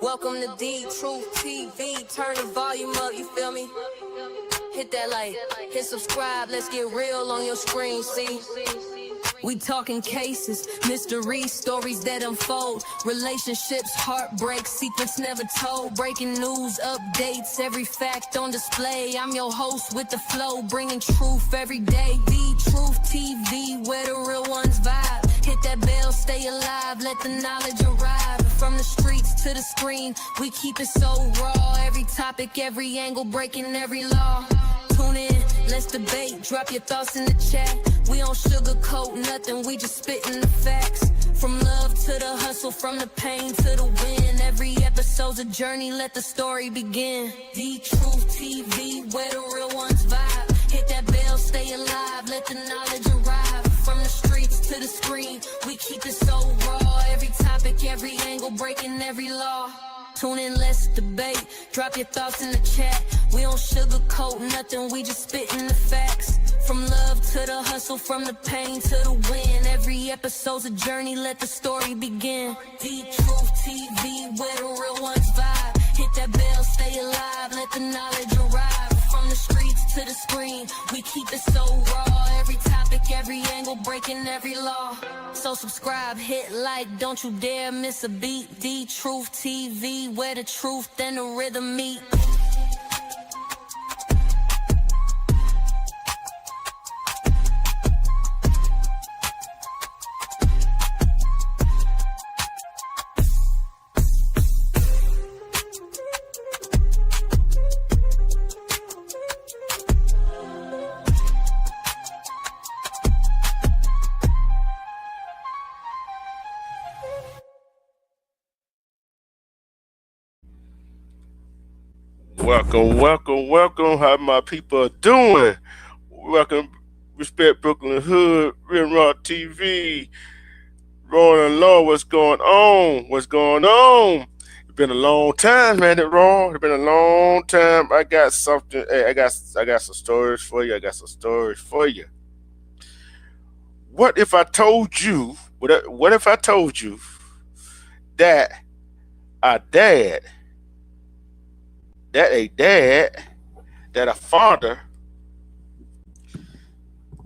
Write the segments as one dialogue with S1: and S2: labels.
S1: Welcome to D Truth TV. Turn the volume up, you feel me? Hit that like, hit subscribe, let's get real on your screen, see? We talking cases, mysteries, stories that unfold, relationships, heartbreaks, secrets never told, breaking news, updates, every fact on display. I'm your host with the flow, bringing truth every day. The Truth TV, where the real ones vibe. Hit that bell, stay alive, let the knowledge arrive. From the streets to the screen, we keep it so raw. Every topic, every angle, breaking every law. Tune in, let's debate, drop your thoughts in the chat. We don't sugarcoat nothing, we just spitting the facts. From love to the hustle, from the pain to the win. Every episode's a journey, let the story begin. The Truth TV, where the real ones vibe. Hit that bell, stay alive, let the knowledge arrive. From the streets to the screen, we keep it so raw. Every topic, every angle, breaking every law. Tune in, let's debate, drop your thoughts in the chat. We don't sugarcoat nothing, we just spitting the facts. From love to the hustle, from the pain to the win. Every episode's a journey, let the story begin. The Truth TV, where the real ones vibe. Hit that bell, stay alive, let the knowledge arrive. From the streets to the screen, we keep it so raw. Every topic, every angle, breaking every law. So subscribe, hit like, don't you dare miss a beat. The Truth TV, where the truth and the rhythm meet.
S2: Welcome. How my people are doing? Welcome, Respect Brooklyn Hood, Real Raw TV, Raw and Law. What's going on? It's been a long time, man. It's been a long time. I got something. Hey, I got some stories for you. What if I told you? What if I told you that a father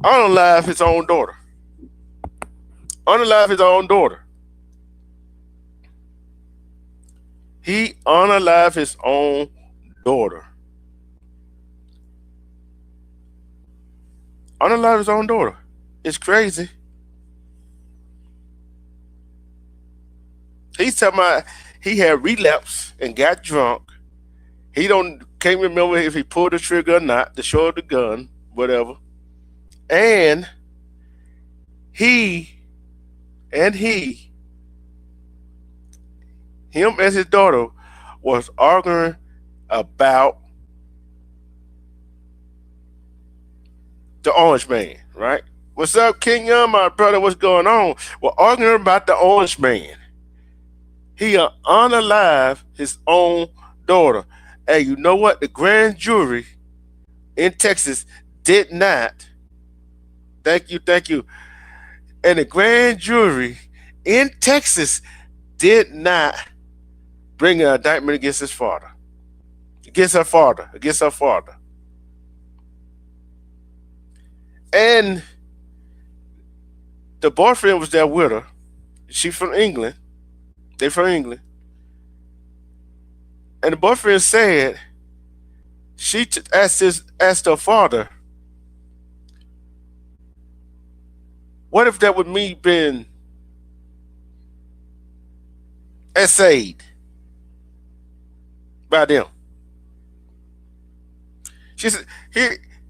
S2: unalived his own daughter. He unalived his own daughter. It's crazy. He's talking about he had relapse and got drunk. He can't remember if he pulled the trigger or not, the show of the gun, whatever. And him and his daughter was arguing about the Orange Man, right? What's up, King Young, my brother? What's going on? We're arguing about the Orange Man. He unalived his own daughter. Hey, you know what? The grand jury in Texas did not. Thank you. And the grand jury in Texas did not bring an indictment against her father. And the boyfriend was there with her. She's from England. They're from England. And the boyfriend said she asked her father, what if that would me been essayed by them? She said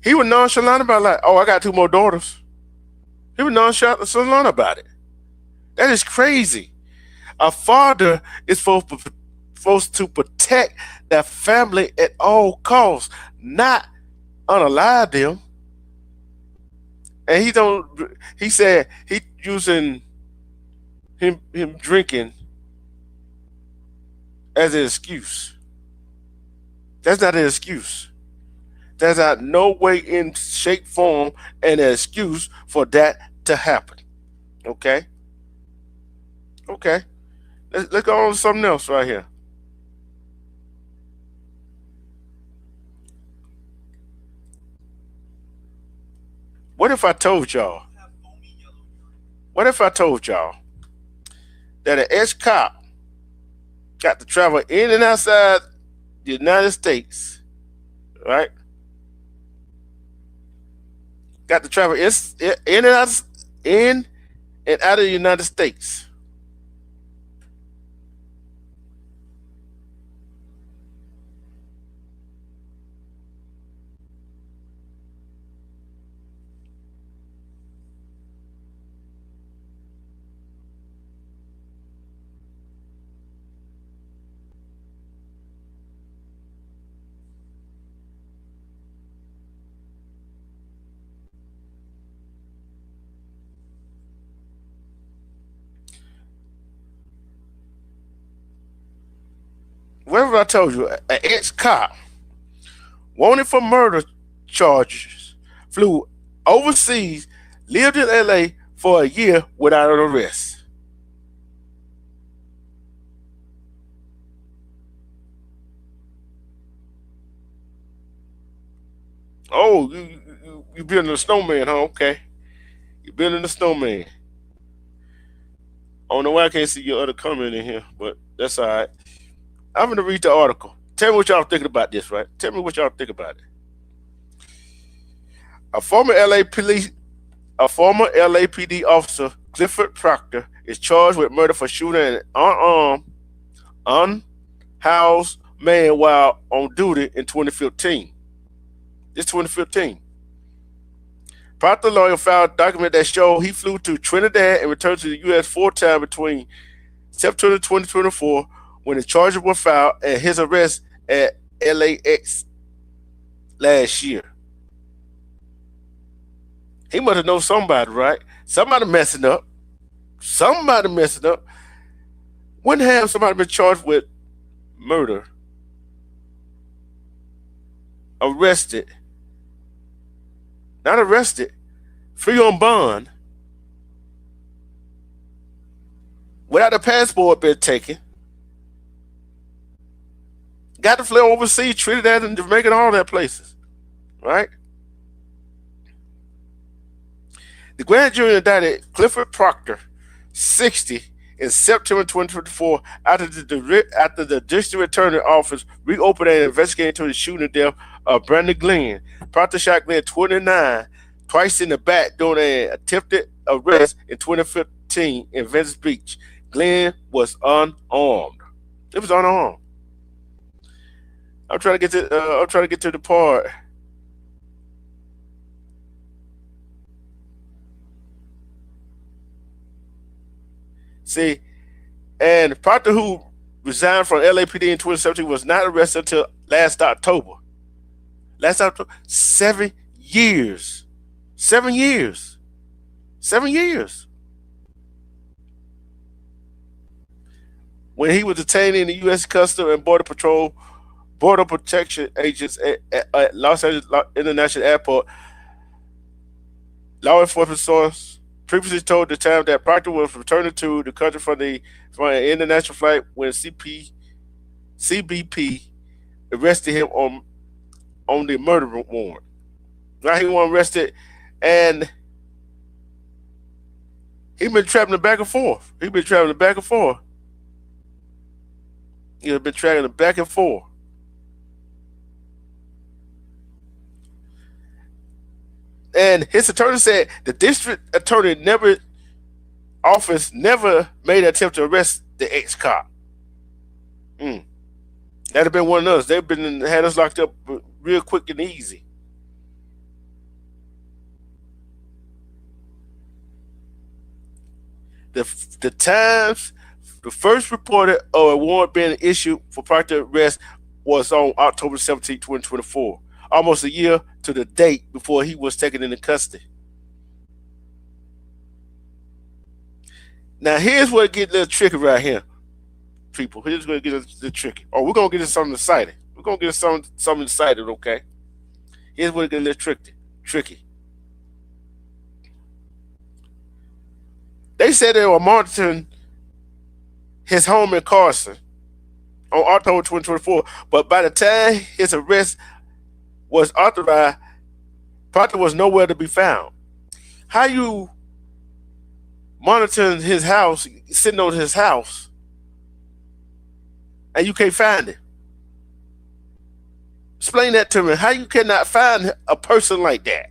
S2: he was nonchalant about like, oh, I got 2 more daughters. He was nonchalant about it. That is crazy. A father is supposed to protect their family at all costs, not unalive them. And he said he using him drinking as an excuse. That's not an excuse. There's not no way in shape, form, an excuse for that to happen. Okay. Let's go on to something else right here. What if I told y'all? What if I told y'all that an ex-cop got to travel in and outside the United States, right? Got to travel in and out of the United States. Whatever I told you, an ex-cop wanted for murder charges flew overseas, lived in LA for a year without an arrest. Oh, you building a snowman, huh? Okay. You building a snowman. I don't know why I can't see your other comment in here, but that's all right. I'm going to read the article. Tell me what y'all thinking about this, right? Tell me what y'all think about it. A former LAPD officer, Clifford Proctor, is charged with murder for shooting an unarmed, unhoused man while on duty in 2015. It's 2015. Proctor lawyer filed a document that showed he flew to Trinidad and returned to the U.S. 4 times between September 2024 when the charges were filed and his arrest at LAX last year. He must have known somebody, right? Somebody messing up. Somebody messing up. Wouldn't have somebody been charged with murder, arrested, not arrested, free on bond, without a passport being taken, got to fly overseas, Trinidad and Jamaica and all that places, right? The grand jury indicted Clifford Proctor, 60, in September 2024 after the district attorney office reopened an investigation into the shooting death of Brandon Glenn. Proctor shot Glenn 29 twice in the back during an attempted arrest in 2015 in Venice Beach. Glenn was unarmed. It was unarmed. I'm trying to get to the part. See, and Proctor, who resigned from LAPD in 2017, was not arrested until last October. 7 years. 7 years. 7 years. When he was detained in the U.S. Customs and Border Patrol Border Protection agents at Los Angeles International Airport, law enforcement source previously told the time that Proctor was returning to the country from an international flight when CBP arrested him on the murder warrant. Now he was arrested, and he been traveling back and forth. He been traveling back and forth. He has been traveling back and forth. And his attorney said the district attorney office never made an attempt to arrest the ex-cop. That'd have been one of us. They've had us locked up real quick and easy. The Times, the first reported of a warrant being issued for Proctor's arrest was on October 17, 2024, almost a year to the date before he was taken into custody. Now, here's where it gets a little tricky right here, people. Here's where it gets a little tricky. Oh, we're going to get into something exciting. We're going to get something excited, okay? Here's where it gets a little tricky. They said they were monitoring his home in Carson on October 2024, but by the time his arrest was authorized, Proctor was nowhere to be found. How you monitoring his house, sitting on his house, and you can't find it? Explain that to me. How you cannot find a person like that?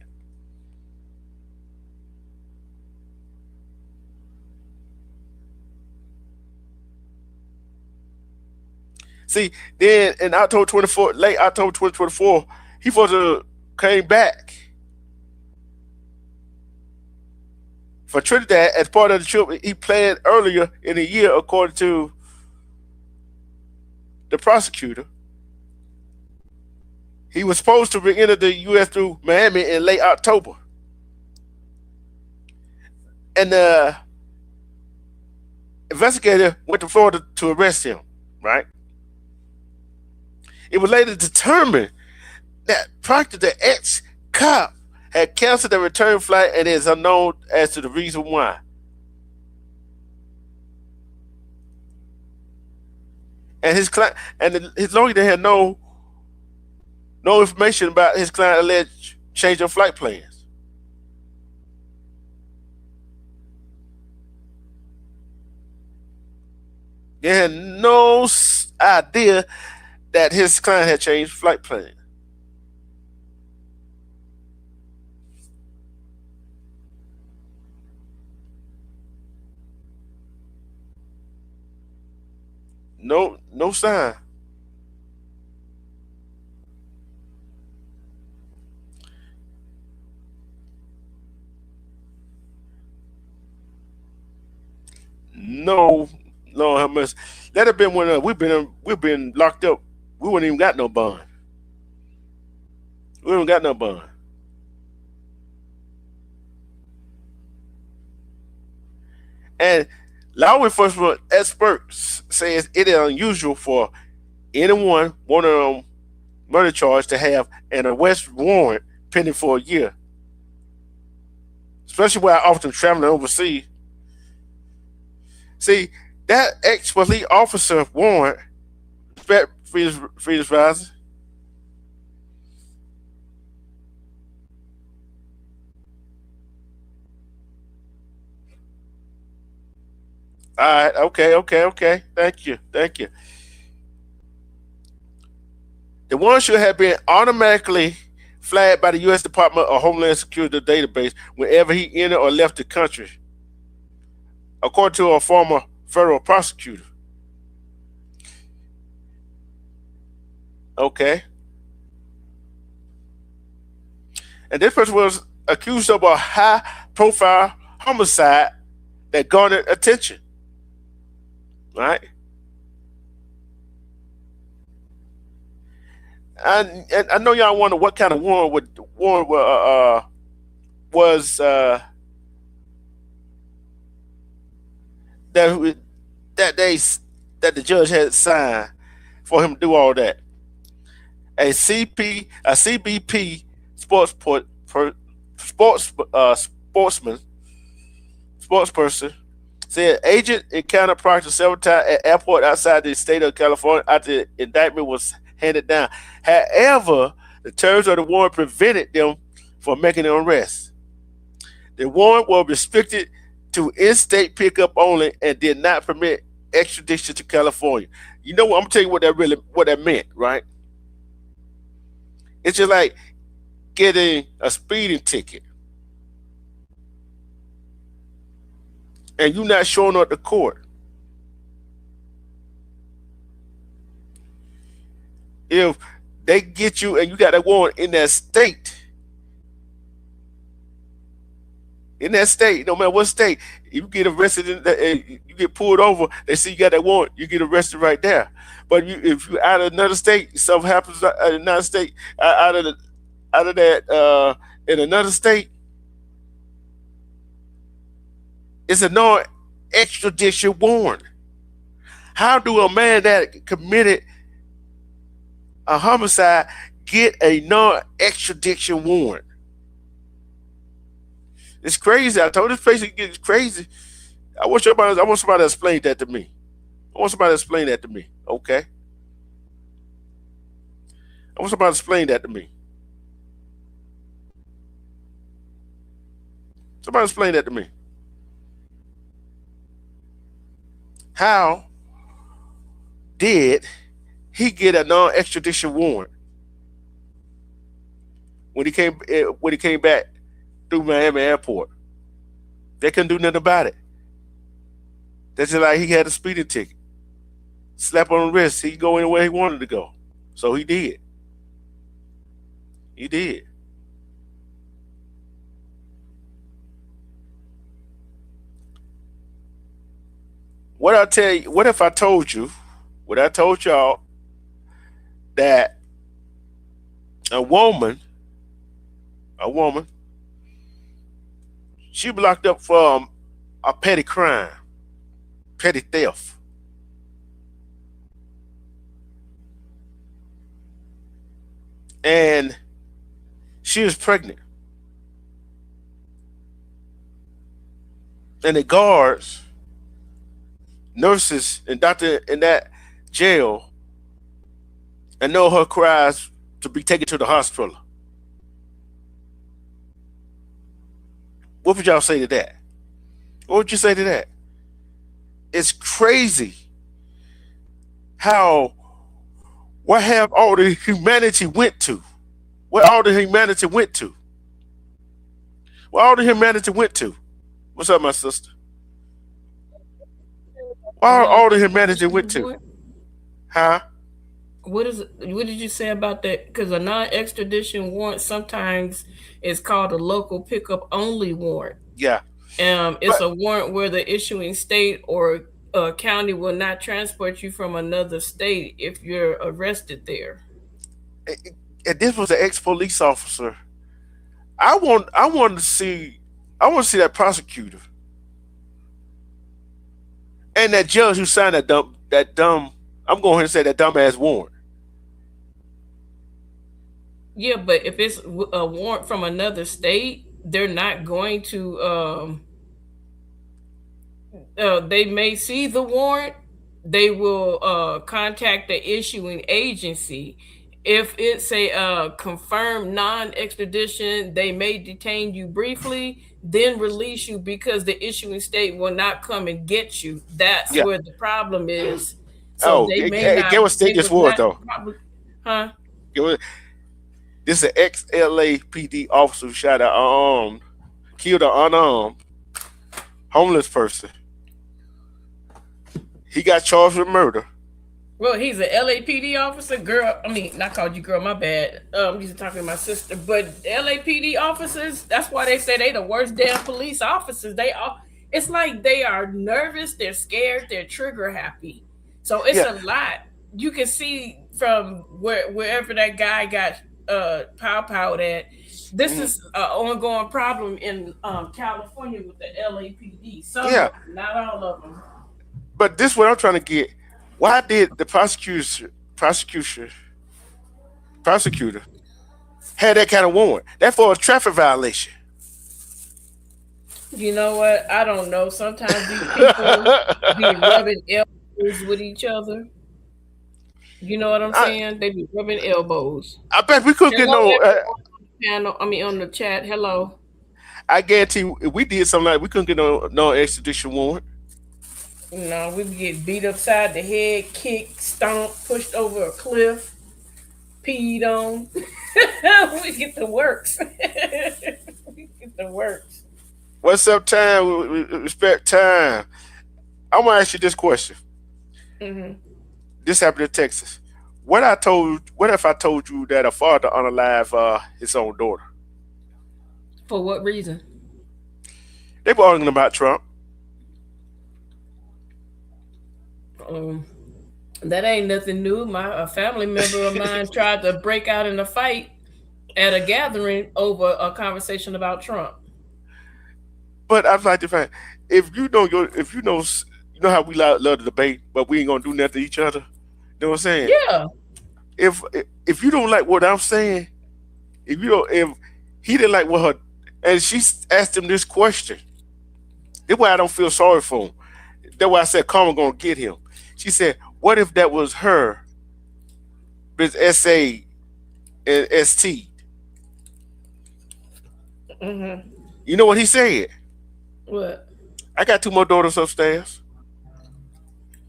S2: See, then in October 24, late October 2024, he supposed to came back for Trinidad as part of the trip he planned earlier in the year, according to the prosecutor. He was supposed to re-enter the U.S. through Miami in late October. And the investigator went to Florida to arrest him, right? It was later determined that Proctor, the ex-cop, had canceled the return flight and is unknown as to the reason why. And his client and his lawyer had no information about his client alleged change of flight plans. They had no idea that his client had changed flight plans. No sign. No, Lord have mercy. That have been when we've been locked up. We wouldn't even got no bond. We haven't got no bond. And law enforcement experts says it is unusual for anyone wanting a murder charge to have an arrest warrant pending for a year, especially while often traveling overseas. See, that ex-police officer warrant, Freedom Rising. All right, okay. Thank you. The one should have been automatically flagged by the U.S. Department of Homeland Security database whenever he entered or left the country, according to a former federal prosecutor. Okay. And this person was accused of a high profile homicide that garnered attention. Right? And I know y'all wonder what kind of warrant was that that they that the judge had signed for him to do all that. A CBP sportsman sportsperson said agent encountered Proctor several times at airport outside the state of California after the indictment was handed down. However, the terms of the warrant prevented them from making an arrest. The warrant was restricted to in-state pickup only and did not permit extradition to California. You know what? I'm gonna tell you what that meant, right? It's just like getting a speeding ticket and you not showing up to court. If they get you and you got that warrant in that state, no matter what state, you get arrested, you get pulled over, they see you got that warrant, you get arrested right there. But if you out of another state, something happens in another state, out of that in another state, it's a non-extradition warrant. How do a man that committed a homicide get a non-extradition warrant? It's crazy. I told this place it gets crazy. I want somebody to explain that to me. Okay. I want somebody to explain that to me. Somebody explain that to me. How did he get a non-extradition warrant when he came back through Miami Airport? They couldn't do nothing about it. That's just like he had a speeding ticket. Slap on the wrist. He could go anywhere he wanted to go. So he did. He did. What I tell you, what if I told you, what I told y'all that a woman, a woman, she be locked up for a petty crime, petty theft. And she was pregnant. And the guards, nurses, and doctor in that jail, and know her cries to be taken to the hospital. What would y'all say to that? What would you say to that? It's crazy how what have all the humanity went to? Where all the humanity went to? Where all the humanity went to? What's up, my sister? Where all the humanity went to? Huh?
S3: What did you say about that? Because a non-extradition warrant sometimes is called a local pickup only warrant.
S2: Yeah.
S3: It's a warrant where the issuing state or county will not transport you from another state if you're arrested there.
S2: And this was an ex-police officer. I want to see that prosecutor and that judge who signed that dumb I'm going to say that dumbass warrant.
S3: Yeah, but if it's a warrant from another state, they're not going to. They may see the warrant. They will contact the issuing agency. If it's a confirmed non-extradition, they may detain you briefly, then release you because the issuing state will not come and get you. That's where the problem is. So they may not.
S2: Get what state this was, though.
S3: Huh?
S2: This is an ex-LAPD officer who shot killed an unarmed homeless person. He got charged with murder.
S3: Well, he's an LAPD officer, girl. I mean, not called you girl, my bad. He's talking to my sister. But LAPD officers, that's why they say they the worst damn police officers. It's like they are nervous, they're scared, they're trigger happy. So it's a lot. You can see from wherever that guy got pow-powed at. This is an ongoing problem in California with the LAPD. Some, not all of them.
S2: But this is what I'm trying to get. Why did the prosecutor had that kind of warrant? That for a traffic violation.
S3: You know what? I don't know. Sometimes these people be rubbing elbows with each other. You know what I'm saying? They be rubbing elbows.
S2: I bet we couldn't get no
S3: panel. I mean, on the chat. Hello.
S2: I guarantee you, if we did something like we couldn't get no extradition warrant.
S3: No, we get beat upside the head, kicked, stomped, pushed over a cliff, peed on. We get the works. We get the works.
S2: What's up, time? We respect time. I'm gonna ask you this question.
S3: Mm-hmm.
S2: This happened in Texas. What if I told you that a father unalived his own daughter?
S3: For what reason?
S2: They were arguing about Trump.
S3: That ain't nothing new. A family member of mine tried to break out in a fight at a gathering over a conversation about Trump.
S2: But I'd like to find if you know how we love to debate, but we ain't gonna do nothing to each other. You know what I'm saying?
S3: Yeah.
S2: If you don't like what I'm saying, if he didn't like what her, and she asked him this question, that's why I don't feel sorry for him. That's why I said Karma gonna get him. She said, "What if that was her, but S-A and S-T?"
S3: Mm-hmm.
S2: You know what he said?
S3: What?
S2: I got 2 more daughters upstairs.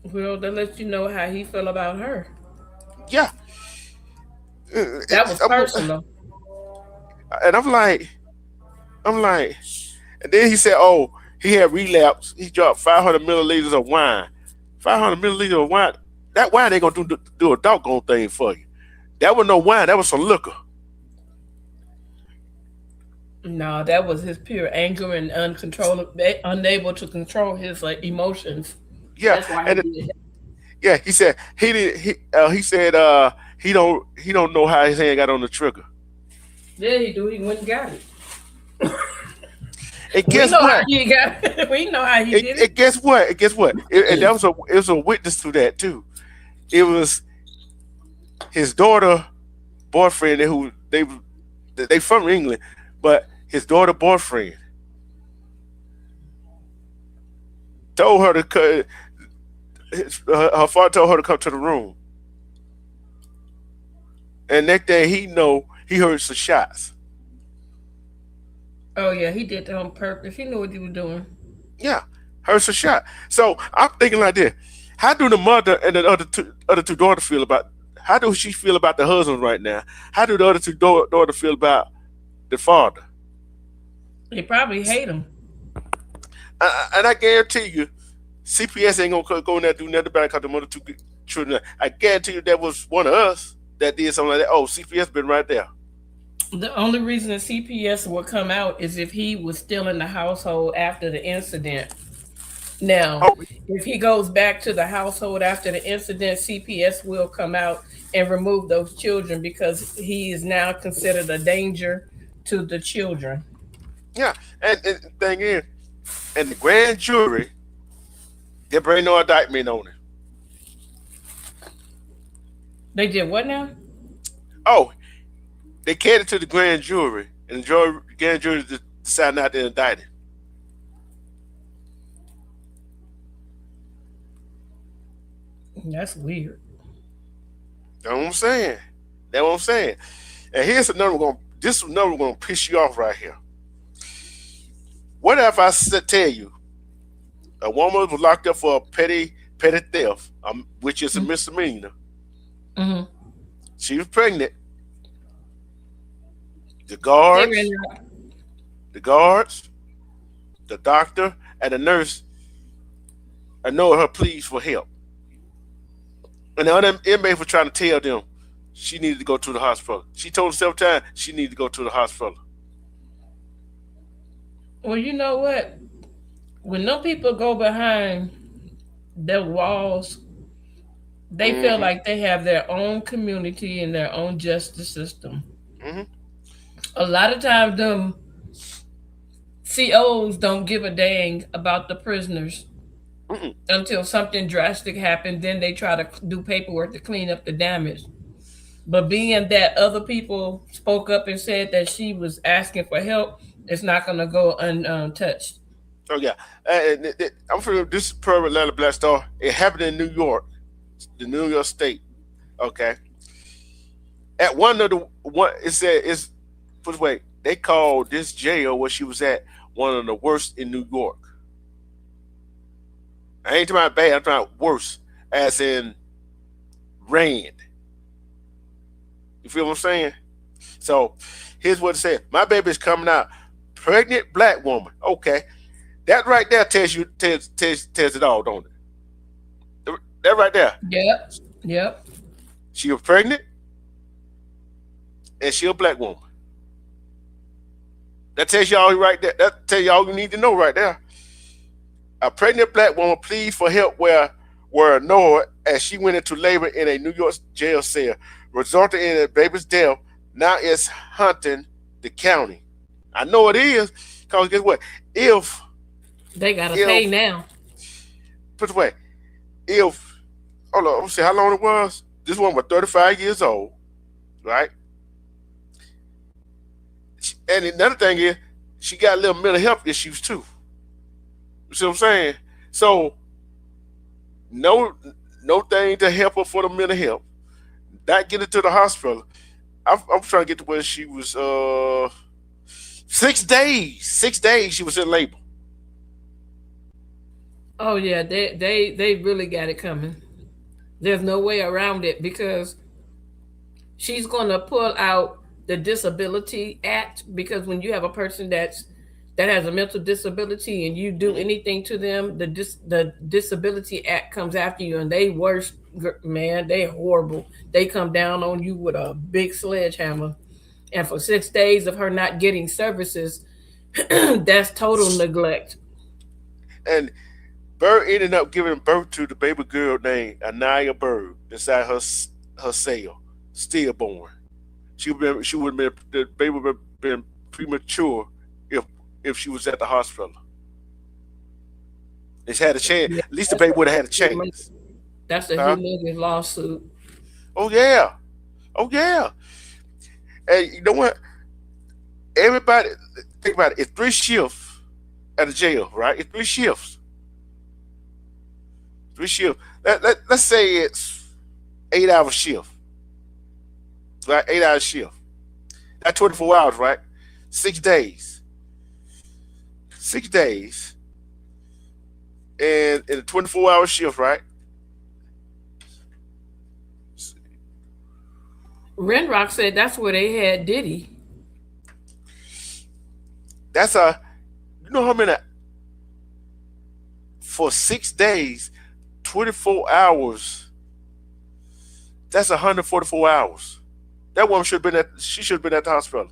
S3: Well, that lets you know how he feel about her.
S2: Yeah.
S3: That was personal.
S2: And I'm like, and then he said, oh, he had relapse. He dropped 500 milliliters of wine. 500 milliliters of wine. That wine ain't gonna do a doggone thing for you. That was no wine. That was some liquor.
S3: No, that was his pure anger and unable to control his emotions.
S2: Yeah,
S3: That's why he
S2: and
S3: did that.
S2: yeah, he said he did. He said he don't know how his hand got on the trigger.
S3: Yeah, he do. He went and got it.
S2: And
S3: We
S2: guess
S3: know how
S2: what?
S3: he got it. We know how he did it.
S2: And guess what? And guess what? And that was it was a witness to that too. It was his daughter boyfriend who they from England, but his daughter boyfriend told her to her father told her to come to the room. And next day he heard some shots.
S3: Oh yeah, he did that on purpose. He knew what he was doing.
S2: Yeah, heard some shot. So I'm thinking like this: how do the mother and the other two daughters feel about? How do she feel about the husband right now? How do the other two daughters feel about the father?
S3: He probably hate him.
S2: And I guarantee you, CPS ain't gonna go in there and do nothing about it because the mother two children. I guarantee you that was one of us that did something like that. Oh, CPS been right there.
S3: The only reason the CPS would come out is if he was still in the household after the incident. Now,
S2: Oh,
S3: if he goes back to the household after the incident, CPS will come out and remove those children because he is now considered a danger to the children.
S2: yeah. And the thing is, and the grand jury, they bring no indictment on it.
S3: They did what now?
S2: Oh, they catered to the grand jury, and the grand jury decided not to indict him.
S3: That's weird.
S2: That's what I'm saying. That's what I'm saying. And here's another one. This number gonna piss you off right here. What if I tell you a woman was locked up for petty theft, which is a misdemeanor.
S3: Mm-hmm.
S2: She was pregnant. The guards, the guards, the doctor, and the nurse ignored her pleas for help. And the other inmates were trying to tell them she needed to go to the hospital. She told them several times she needed to go to the hospital.
S3: Well, you know what? When no people go behind their walls, they feel
S2: Mm-hmm.
S3: like they have their own community and their own justice system.
S2: Mm-hmm.
S3: A lot of times, them COs don't give a dang about the prisoners
S2: Mm-mm.
S3: until something drastic happens. Then they try to do paperwork to clean up the damage. But being that other people spoke up and said that she was asking for help, it's not going to go untouched.
S2: Oh yeah, I'm from this is per Atlanta Black Star. It happened in New York, the New York State. Okay, at one of the one it said it's put away. They called this jail where she was at one of the worst in New York. I ain't talking about bad. I'm talking about worse, as in rain. You feel what I'm saying? So here's what it said. My baby's coming out. Pregnant black woman. Okay. That right there tells it all, don't it? That right there.
S3: Yep. Yep.
S2: She was pregnant and she a black woman. That tells y'all right there. That tells y'all you need to know right there. A pregnant black woman pleads for help where ignored as she went into labor in a New York jail cell, resulting in a baby's death. Now it's haunting the county. I know it is, because guess what? If
S3: They got to pay now.
S2: put away, if hold on, let me see how long it was. This one was 35 years old, right? And another thing is, she got a little mental health issues too. You see what I'm saying? So no thing to help her for the mental health. Not get her to the hospital. I'm trying to get to where she was 6 days. 6 days she was in labor.
S3: Oh yeah, they really got it coming. There's no way around it because she's going to pull out the disability act, because when you have a person that has a mental disability and you do
S2: Mhm.
S3: anything to them, the disability act comes after you, and they worse, man, they horrible. They come down on you with a big sledgehammer. And for 6 days of her not getting services, that's total neglect.
S2: And Bird ended up giving birth to the baby girl named Anaya Bird inside her cell, stillborn. She would have been the baby would have been premature if she was at the hospital. It's had a chance.
S3: Yeah,
S2: At least the baby would have had a
S3: that's
S2: chance.
S3: that's a
S2: Huh?
S3: humongous lawsuit.
S2: Oh yeah. Oh yeah. And you know what? Everybody think about it. It's three shifts at the jail, right? It's three shifts. Three shifts. Let's say it's 8 hour shift. Right? 8 hour shift. That's 24 hours, right? 6 days. 6 days. And in a 24-hour shift, right?
S3: Renrock said that's where they had Diddy.
S2: That's a you know how many for 6 days, 24 hours, that's 144 hours. That woman should have been at she should have been at the hospital.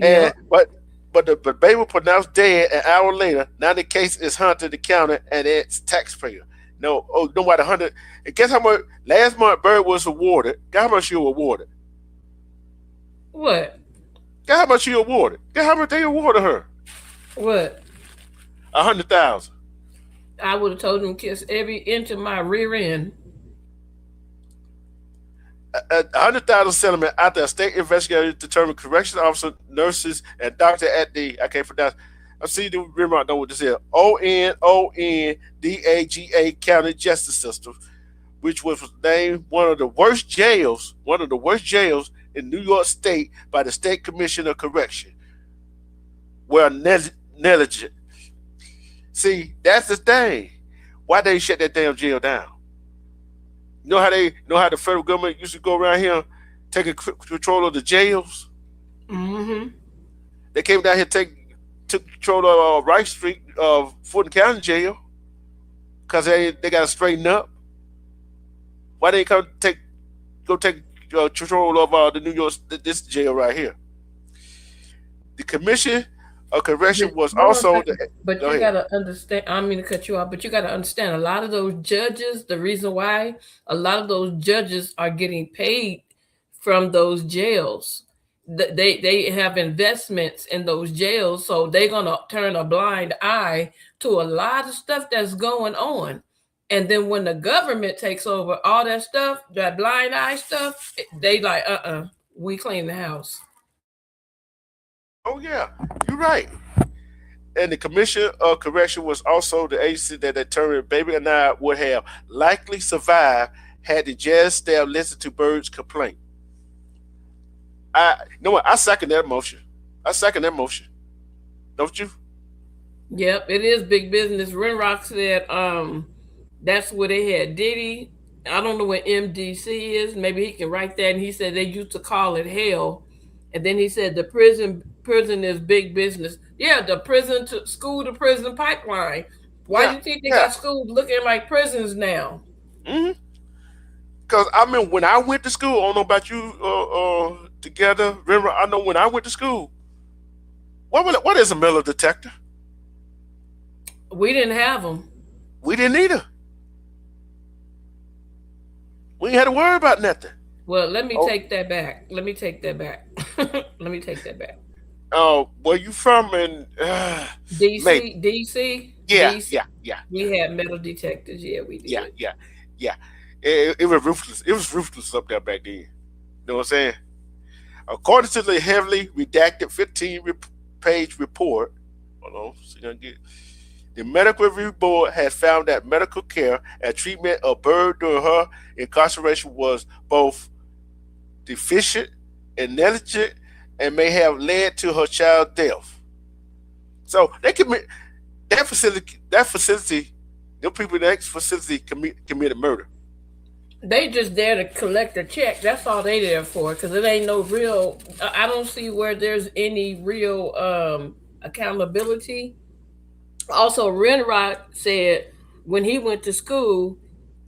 S2: And
S3: Yep.
S2: but the baby pronounced dead an hour later. Now the case is hunted the county and its taxpayer. No, oh, no matter 100. And guess how much last month Bird was awarded? Guess how much she was awarded?
S3: What?
S2: Guess how much she awarded? Guess how much they awarded her?
S3: What?
S2: 100,000.
S3: I would have told him kiss every inch of my rear end.
S2: 100,000 settlement after a state investigator determined corrections officer, nurses, and doctor at the I can't pronounce. I see the remember I know what this is. ONONDAGA County Justice System, which was named one of the worst jails in New York State by the State Commission of Correction, were negligent. See, that's the thing. Why they shut that damn jail down? You know how the federal government used to go around here taking control of the jails.
S3: Mm-hmm.
S2: They came down here took control of Rice Street of Fulton County Jail because they got to straighten up. Why they come take control of the New York this jail right here? The Commission of Correction was
S3: Hold on a
S2: also
S3: second. But
S2: go
S3: you
S2: ahead.
S3: gotta understand. I don't mean to cut you off, but you gotta understand. A lot of those judges, the reason why a lot of those judges are getting paid from those jails, they have investments in those jails, so they're gonna turn a blind eye to a lot of stuff that's going on. And then when the government takes over all that stuff, that blind eye stuff, they like, we clean the house.
S2: Oh yeah, you're right. And the Commission of Correction was also the agency that determined Baby and I would have likely survived had the jail staff listened to Bird's complaint. You know what? I second that motion. I second that motion. Don't you?
S3: Yep, it is big business. Renrock said that's where they had Diddy. I don't know what MDC is. Maybe he can write that. And he said they used to call it hell. And then he said the prison is big business. Yeah, the prison to school to prison pipeline. Why do
S2: Yeah,
S3: you think they
S2: yeah.
S3: got schools looking like prisons now?
S2: Mm-hmm. Because I mean, when I went to school, I don't know about you together. Remember, I know when I went to school, what is a metal detector?
S3: We didn't have them.
S2: We didn't either. We ain't had to worry about nothing.
S3: Well, let me
S2: Oh,
S3: take that back. Let me take that back. Let me take that back.
S2: where you from? And maybe.
S3: DC, DC,
S2: Yeah,
S3: DC.
S2: yeah, yeah, yeah,
S3: We had metal detectors. Yeah, we
S2: yeah,
S3: did.
S2: yeah, yeah. It was ruthless. It was ruthless up there back then. You know what I'm saying? According to the heavily redacted 15-page report, hold on, so you gonna get the medical review board has found that medical care and treatment of Bird during her incarceration was both deficient and negligent and may have led to her child's death. So they commit. That facility, them people in that facility committed murder.
S3: They just there to collect a check. That's all they there for. Because it ain't no real. I don't see where there's any real accountability. Also, Renrod said when he went to school,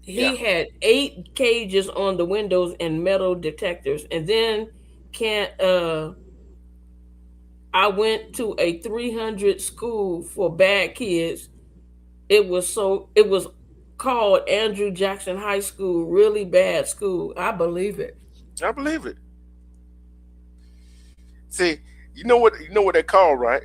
S2: Yeah,
S3: he had 8 cages on the windows and metal detectors. And then can't I went to a 300 school for bad kids. It was called Andrew Jackson High School, really bad school. I believe it.
S2: I believe it. See, you know what they call, right?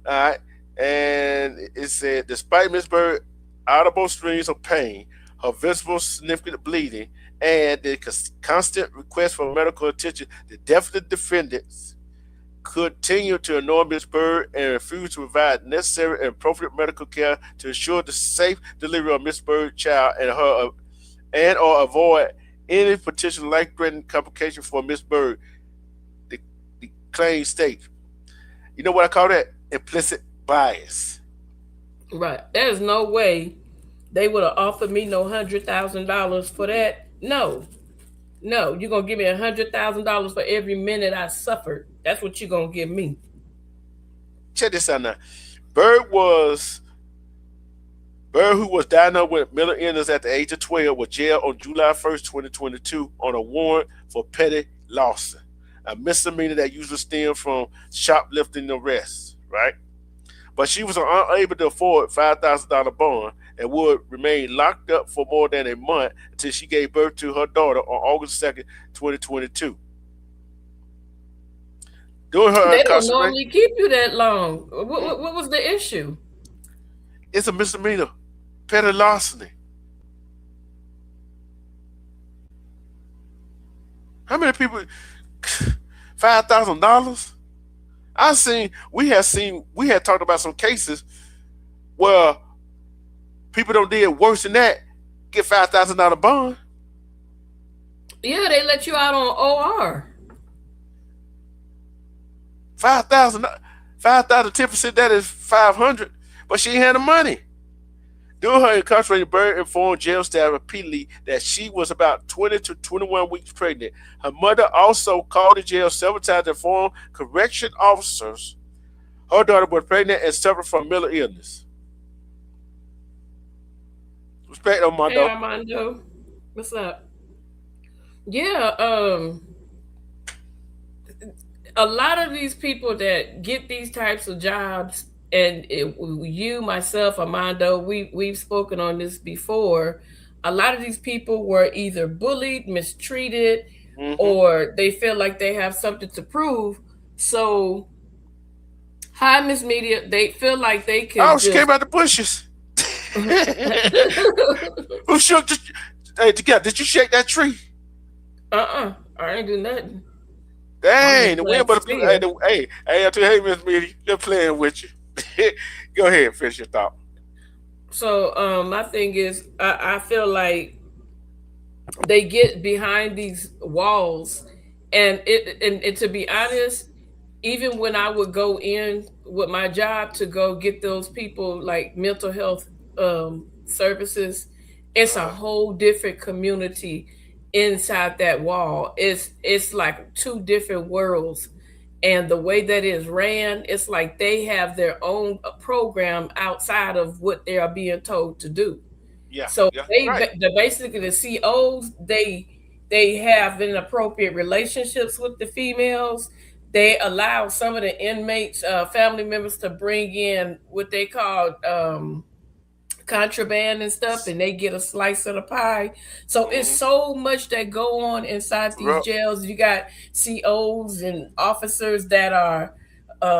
S2: All right. And it said, despite Miss Bird audible screams of pain, her visible significant bleeding, and the constant request for medical attention, the definite defendants continue to annoy Miss Bird and refuse to provide necessary and appropriate medical care to ensure the safe delivery of Miss Bird's child and or avoid any potential life-threatening complication for Miss Bird. The, the claim states. You know what I call that? Implicit bias.
S3: Right. There's no way they would have offered me no $100,000 for that. No. No, you're gonna give me $100,000 for every minute I suffered. That's what you're gonna give me.
S2: Check this out now. Bird was Bird, who was diagnosed with mental illness at the age of 12, was jailed on July 1st, 2022, on a warrant for petty larceny, a misdemeanor that usually stems from shoplifting arrests, right? But she was unable to afford $5,000 bond and would remain locked up for more than a month until she gave birth to her daughter on August 2nd, 2022. During her
S3: They don't
S2: incarceration,
S3: normally keep you that long. What was the issue?
S2: it's a misdemeanor, petty larceny. How many people? $5,000. We had talked about some cases where people don't did worse than that get $5,000 bond.
S3: Yeah, they let you out on OR.
S2: 5,000, 10%, that is 500. But she ain't had the money. During her incarceration, Bird informed jail staff repeatedly that she was about 20 to 21 weeks pregnant. Her mother also called the jail several times to inform correction officers her daughter was pregnant and suffered from mental illness. Respect on my
S3: Hey
S2: dog.
S3: Armando, what's up? Yeah, a lot of these people that get these types of jobs, and you, myself, Armando, we've spoken on this before. A lot of these people were either bullied, mistreated,
S2: Mm-hmm.
S3: or they feel like they have something to prove. So, hi, Miss Media, they feel like they
S2: Oh,
S3: could
S2: she
S3: just.
S2: came out the bushes. Who shook the, hey, together? Did you shake that tree?
S3: I ain't do nothing.
S2: Dang, the
S3: glad
S2: wind but
S3: to see
S2: hey, I tell you, hey, Miss Meady, just playing with you. Go ahead, finish your thought.
S3: So, my thing is, I feel like they get behind these walls, and and to be honest, even when I would go in with my job to go get those people like mental health services, it's a
S2: Uh-huh.
S3: whole different community inside that wall. It's like two different worlds, and the way that is ran, it's like they have their own program outside of what they are being told to do.
S2: Yeah,
S3: So
S2: yeah,
S3: they
S2: right.
S3: basically the COs, they have inappropriate relationships with the females. They allow some of the inmates, family members, to bring in what they call contraband and stuff, and they get a slice of the pie. So it's
S2: Mm-hmm.
S3: so much that go on inside these jails. You got COs and officers that are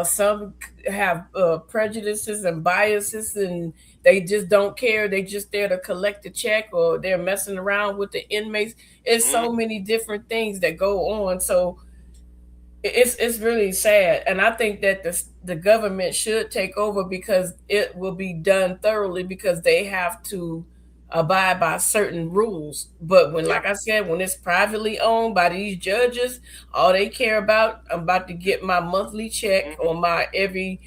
S3: some have prejudices and biases, and they just don't care. They just there to collect a check, or they're messing around with the inmates. It's so
S2: Mm-hmm.
S3: many different things that go on. So it's really sad, and I think that the government should take over, because it will be done thoroughly, because they have to abide by certain rules. But when,
S2: Yeah.
S3: like I said, when it's privately owned by these judges, all they care about, I'm about to get my monthly check
S2: Mm-hmm.
S3: or my every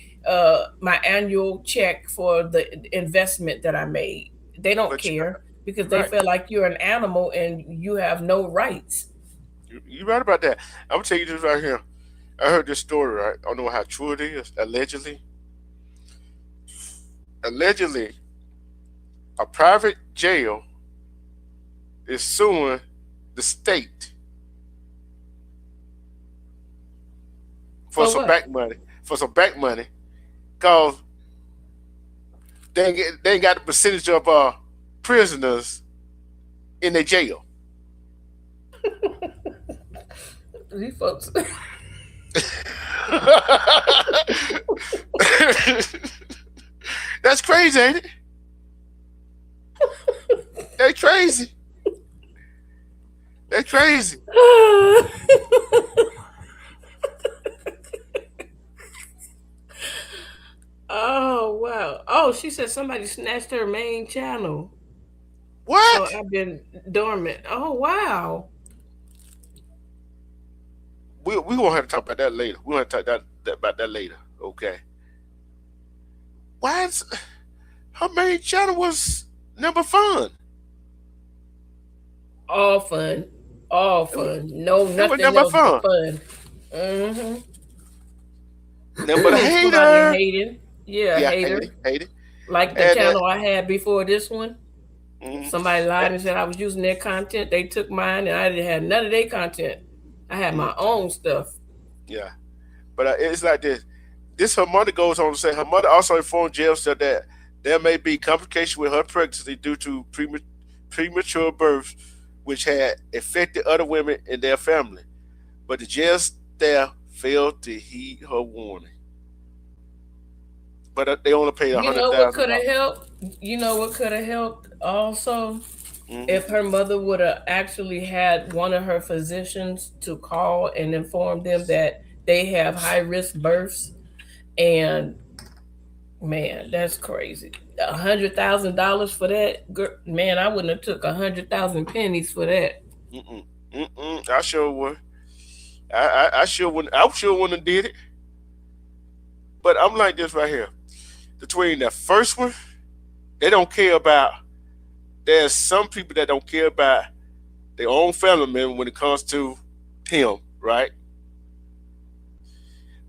S3: my annual check for the investment that I made. They don't
S2: But
S3: care because they
S2: right,
S3: feel like you're an animal and you have no rights.
S2: you right about that. I'm gonna tell you this right here. I heard this story, right? I don't know how true it is. Allegedly, a private jail is suing the state for
S3: For
S2: some
S3: what?
S2: back money. For some back money, cause they ain't got the percentage of prisoners in their jail.
S3: These folks.
S2: That's crazy, ain't it? That's crazy. That's crazy.
S3: Oh wow. Oh, she said somebody snatched her main channel. So
S2: What?
S3: I've been dormant. Oh wow.
S2: We gonna have to talk about that later. We gonna talk about that later. Okay. Why is her main channel was number fun?
S3: All fun. All
S2: It was,
S3: fun. No,
S2: it was
S3: nothing
S2: number
S3: else but
S2: fun.
S3: fun. Mm-hmm.
S2: Number the
S3: Somebody
S2: hater.
S3: hating. Yeah,
S2: Yeah, hate
S3: hater.
S2: it, hate it.
S3: Like the
S2: And
S3: channel I had before this one.
S2: mm,
S3: Somebody lied
S2: eh,
S3: and said I was using their content. They took mine and I didn't have none of their content. I had
S2: mm,
S3: my own stuff.
S2: yeah. But it's like this. This her mother goes on to say her mother also informed jail said that there may be complications with her pregnancy due to premature births, which had affected other women in their family. But the jail staff failed to heed her warning. But they only paid a
S3: You
S2: hundred
S3: know what
S2: thousand
S3: could have
S2: dollars.
S3: helped? You know what could have helped also?
S2: Mm-hmm.
S3: If her mother would have actually had one of her physicians to call and inform them that they have high risk births. And man, that's crazy. $100,000 for that, man. I wouldn't have took 100,000 pennies for that.
S2: Mm-mm. Mm-mm. I sure would. I sure wouldn't. I sure wouldn't have did it. But I'm like this right here. Between the first one, they don't care about. There's some people that don't care about their own family member when it comes to him, right?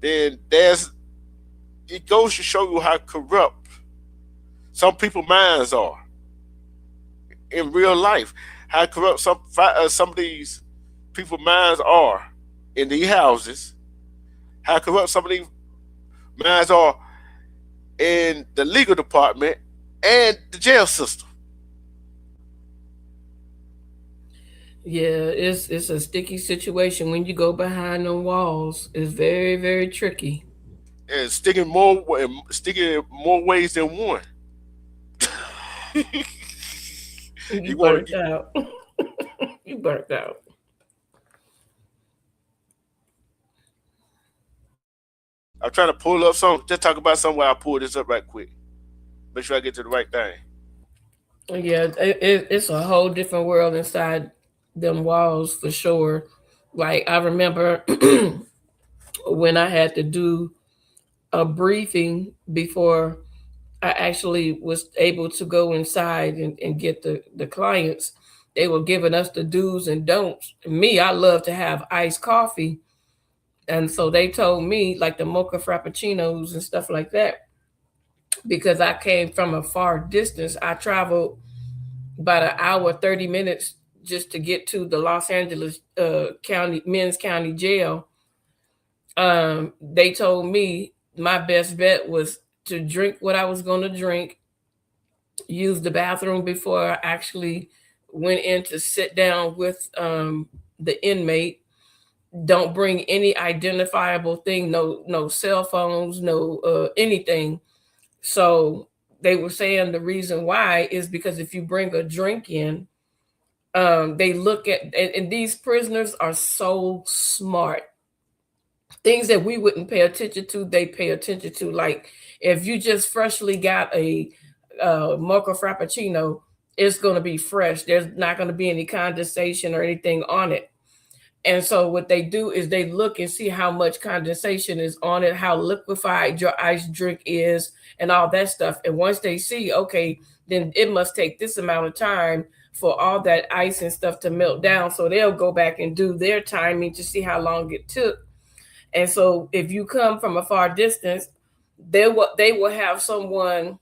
S2: Then there's it goes to show you how corrupt some people minds are in real life. How corrupt some of these people minds are in these houses. How corrupt some of these minds are in the legal department and the jail system.
S3: Yeah, it's a sticky situation when you go behind the walls. It's very, very tricky.
S2: And sticking in more ways than one.
S3: You
S2: you want
S3: burnt
S2: to?
S3: out. You burnt out.
S2: I'm trying to pull up something. Just talk about something while I pull this up right quick. Make sure I get to the right thing.
S3: Yeah, it's a whole different world inside them walls for sure. Like I remember when I had to do a briefing before I actually was able to go inside and get the clients. They were giving us the do's and don'ts. Me, I love to have iced coffee. And so they told me like the mocha frappuccinos and stuff like that. Because I came from a far distance, I traveled about an hour, 30 minutes just to get to the Los Angeles County, Men's County Jail. They told me my best bet was to drink what I was going to drink, use the bathroom before I actually went in to sit down with the inmate. Don't bring any identifiable thing, no cell phones, no anything. So they were saying the reason why is because if you bring a drink in, they look at and these prisoners are so smart. Things that we wouldn't pay attention to, they pay attention to. Like if you just freshly got a mocha frappuccino, it's going to be fresh. There's not going to be any condensation or anything on it. And so what they do is they look and see how much condensation is on it, how liquefied your ice drink is, and all that stuff. And once they see, okay, then it must take this amount of time for all that ice and stuff to melt down. So they'll go back and do their timing to see how long it took. And so if you come from a far distance, they will have someone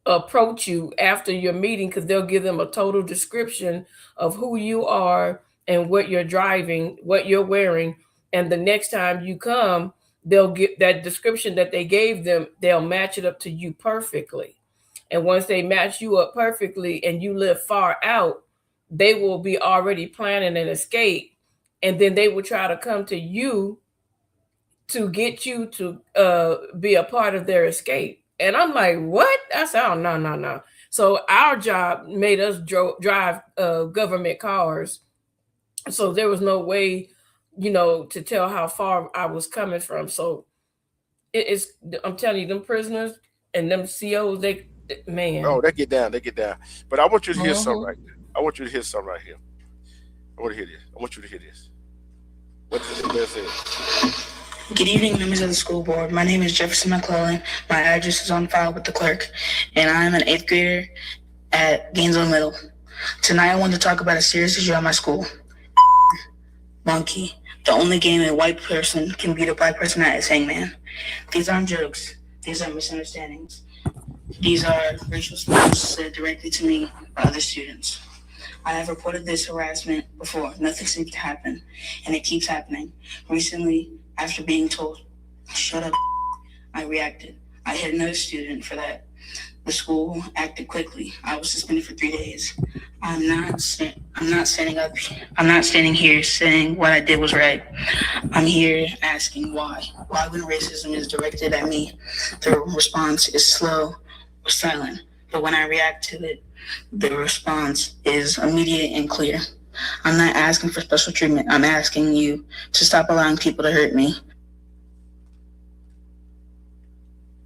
S3: approach you after your meeting, because they'll give them a total description of who you are and what you're driving, what you're wearing. And the next time you come, they'll get that description that they gave them, they'll match it up to you perfectly. And once they match you up perfectly and you live far out, they will be already planning an escape. And then they will try to come to you to get you to be a part of their escape. And I'm like, what? I said, oh, no. So our job made us drive government cars. So there was no way, to tell how far I was coming from. So I'm telling you, them prisoners and them COs, man.
S2: Oh, they get down. But I want you to hear something right there. I want you to hear something right here. I want to hear this. I want you to hear this. What does the man say?
S4: Good evening, members of the school board. My name is Jefferson McClellan. My address is on file with the clerk, and I am an 8th grader at Gainesville Middle. Tonight, I want to talk about a serious issue at my school. Monkey. The only game a white person can beat a black person at is Hangman. These aren't jokes. These are misunderstandings. These are racial slurs said directly to me by other students. I have reported this harassment before. Nothing seems to happen, and it keeps happening. Recently, after being told, shut up, I reacted. I hit another student for that. The school acted quickly. I was suspended for 3 days. I'm not standing here saying what I did was right. I'm here asking why. Why, when racism is directed at me, the response is slow or silent. But when I react to it, the response is immediate and clear. I'm not asking for special treatment. I'm asking you to stop allowing people to hurt me.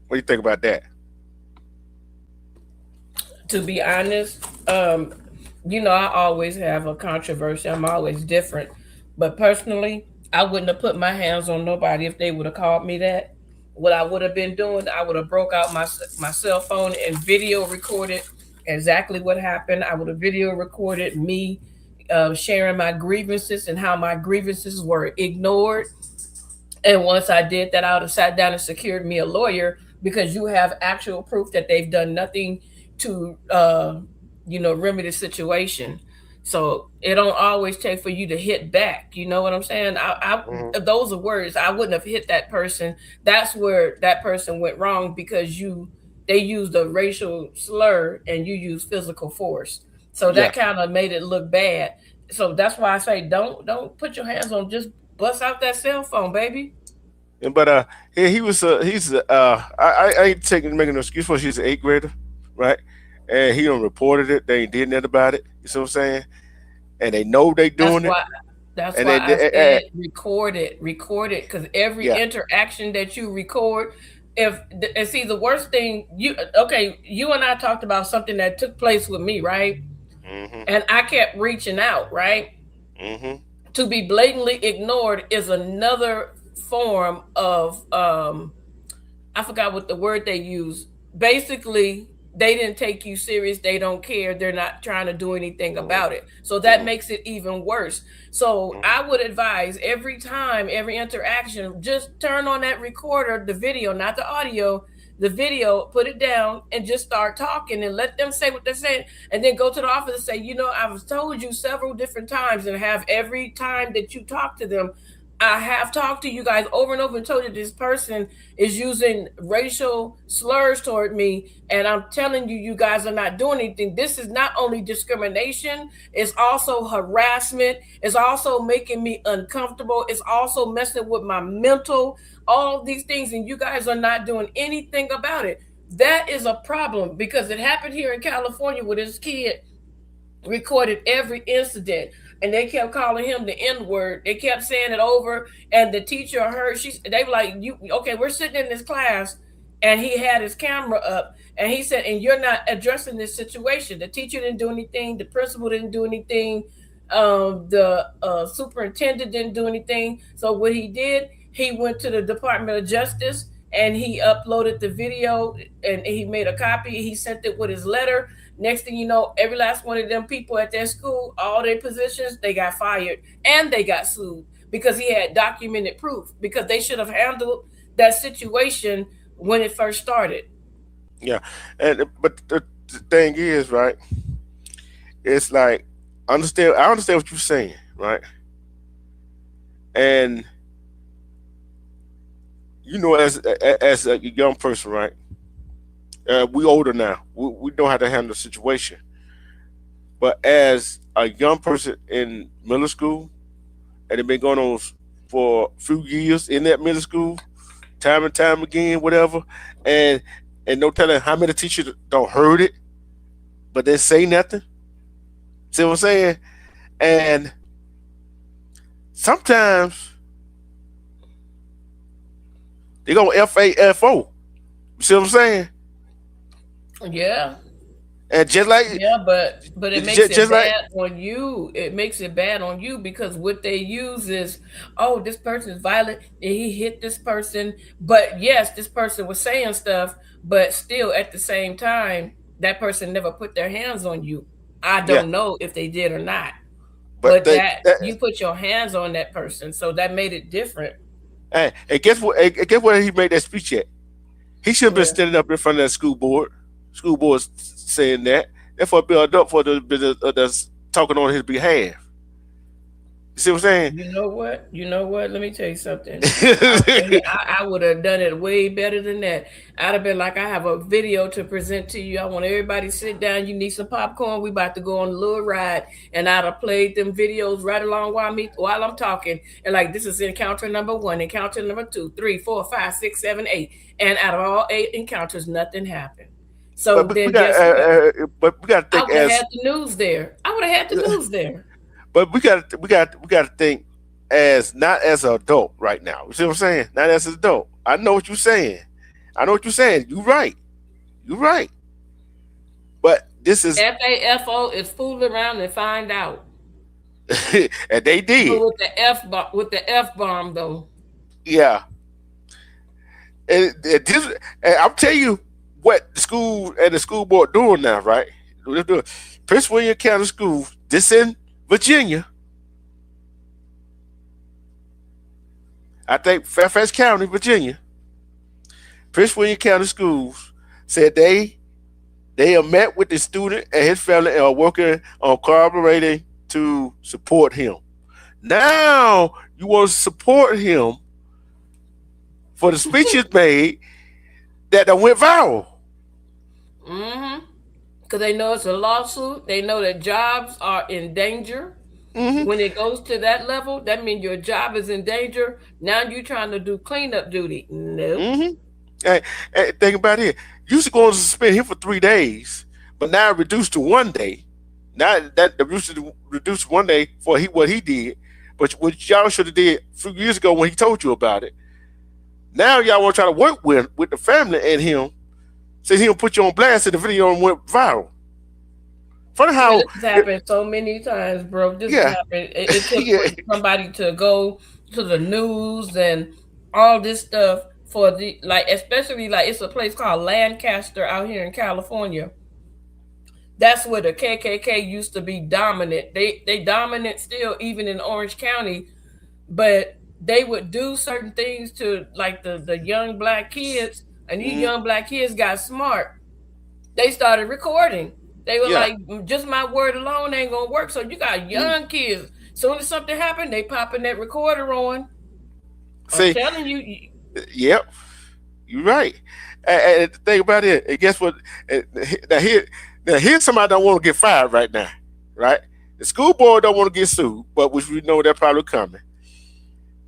S2: What do you think about that?
S3: To be honest, I always have a controversy. I'm always different. But personally, I wouldn't have put my hands on nobody if they would have called me that. What I would have been doing, I would have broke out my cell phone and video recorded exactly what happened. I would have video recorded me sharing my grievances and how my grievances were ignored. And once I did that, I would have sat down and secured me a lawyer, because you have actual proof that they've done nothing to, remedy the situation. So it don't always take for you to hit back. You know what I'm saying? Those are words. I wouldn't have hit that person. That's where that person went wrong, because they used a racial slur and you used physical force. So that kind of made it look bad. So that's why I say don't put your hands on. Just bust out that cell phone, baby.
S2: But I ain't making no excuse for it. He's an 8th grader, right? And he done reported it. They ain't did nothing about it. You see what I'm saying? And they know they doing it.
S3: That's why I said record it, because every interaction that you record, the worst thing, you and I talked about something that took place with me, right? Mm-hmm. And I kept reaching out, right? Mm-hmm. To be blatantly ignored is another form of, I forgot what the word they use. Basically, they didn't take you serious. They don't care. They're not trying to do anything about it. So that makes it even worse. So I would advise every time, every interaction, just turn on that recorder, the video, not the audio, the video, put it down and just start talking and let them say what they're saying. And then go to the office and say, I've told you several different times, and have every time that you talk to them, I have talked to you guys over and over and told you this person is using racial slurs toward me. And I'm telling you, you guys are not doing anything. This is not only discrimination, it's also harassment. It's also making me uncomfortable. It's also messing with my mental, all of these things. And you guys are not doing anything about it. That is a problem, because it happened here in California where this kid recorded every incident. And they kept calling him the N-word. They kept saying it over. And the teacher heard, they were like, we're sitting in this class. And he had his camera up. And he said, and you're not addressing this situation. The teacher didn't do anything. The principal didn't do anything. The superintendent didn't do anything. So what he did, he went to the Department of Justice and he uploaded the video and he made a copy. He sent it with his letter. Next thing you know, every last one of them people at that school, all their positions, they got fired and they got sued because he had documented proof, because they should have handled that situation when it first started.
S2: Yeah, but the thing is, right? It's like I understand what you're saying, right? And you know, as a young person, right? We older now. We know how to handle the situation. But as a young person in middle school, and it been going on for a few years in that middle school, time and time again, whatever, and no telling how many teachers don't heard it, but they say nothing. See what I'm saying? And sometimes they go FAFO. You see what I'm saying?
S3: Yeah.
S2: And just like
S3: but it makes it bad on you. It makes it bad on you because what they use is, oh, this person is violent and he hit this person. But yes, this person was saying stuff, but still at the same time, that person never put their hands on you. I don't know if they did or not. But you put your hands on that person, so that made it different.
S2: And guess what? Guess where he made that speech at? He should have been standing up in front of that school board. School board saying that. Therefore, build up for the talking on his behalf. You see what I'm saying?
S3: You know what? Let me tell you something. I would have done it way better than that. I'd have been like, I have a video to present to you. I want everybody to sit down. You need some popcorn. We about to go on a little ride. And I'd have played them videos right along while I'm talking. And like, this is encounter number 1, encounter number 2, 3, 4, 5, 6, 7, 8. And out of all 8 encounters, nothing happened. So but we got to think. I would have had the news there. But we got to think as not as an adult right now. You see what I'm saying? Not as an adult. I know what you're saying. You're right. But this is FAFO is fool around and find out.
S2: And they did.
S3: But with the F bomb though.
S2: Yeah. And I'm telling you what the school and the school board doing now, right? Prince William County School, this in Virginia. I think Fairfax County, Virginia. Prince William County Schools said they have met with the student and his family and are working on collaborating to support him. Now you want to support him for the speeches made that went viral.
S3: Mm-hmm. Because they know it's a lawsuit. They know that jobs are in danger. Mm-hmm. When it goes to that level, that means your job is in danger. Now you're trying to do cleanup duty. No.
S2: Mm-hmm. Hey, think about it. You used to go on suspend him for 3 days, but now reduced to 1 day. Now that reduced 1 day for what he did, but what y'all should have did a few years ago when he told you about it. Now y'all want to try to work with the family and him. Since he'll put you on blast and the video went viral. Funny how
S3: this has happened so many times, bro. This happened. It took somebody to go to the news and all this stuff for especially it's a place called Lancaster out here in California. That's where the KKK used to be dominant. They dominant still, even in Orange County, but they would do certain things to the young black kids. And these young black kids got smart. They started recording. They were like, just my word alone ain't gonna work. So you got young kids. Soon as something happened, they popping that recorder on. I'm telling you.
S2: Yep. You're right. And think about it. And guess what? Now here's somebody don't want to get fired right now. Right? The school board don't want to get sued, but which we know they're probably coming.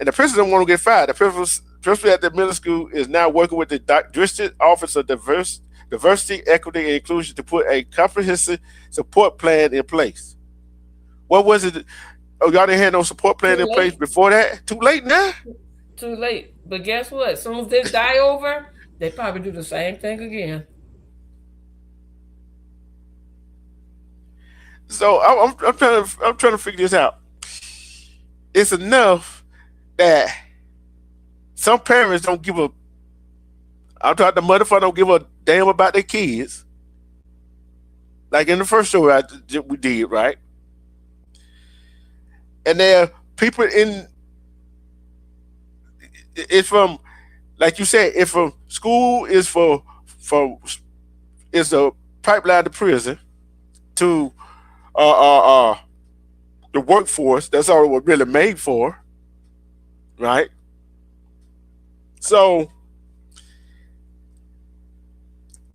S2: And the principal don't want to get fired. The principal at the middle school is now working with the District Office of Diversity, Equity, and Inclusion to put a comprehensive support plan in place. What was it? Oh, y'all didn't have no support plan in place before that? Too late now?
S3: Too late. But guess what? As soon as this die over, they probably do the same thing again.
S2: So I'm trying to figure this out. It's enough that some parents don't give a. I'm talking the motherfucker don't give a damn about their kids. Like in the first story we did, right? And there are people in. It's from, like you said, if from school is for is a pipeline to prison to uh uh uh the workforce. That's all it was really made for, right? So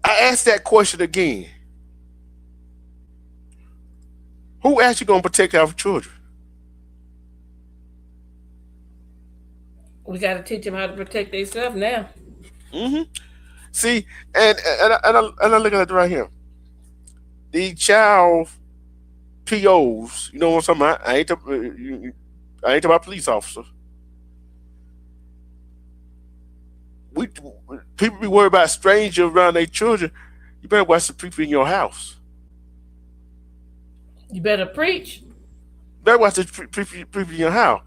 S2: I asked that question again. Who actually gonna protect our children?
S3: We got to teach them how to protect themselves now.
S2: Hmm. See, and I looking at it right here. The child POs, you know what I'm talking about? I ain't talking about police officers. We people be worried about strangers around their children. You better watch the people in your house.
S3: You better preach.
S2: Better watch the people in your house.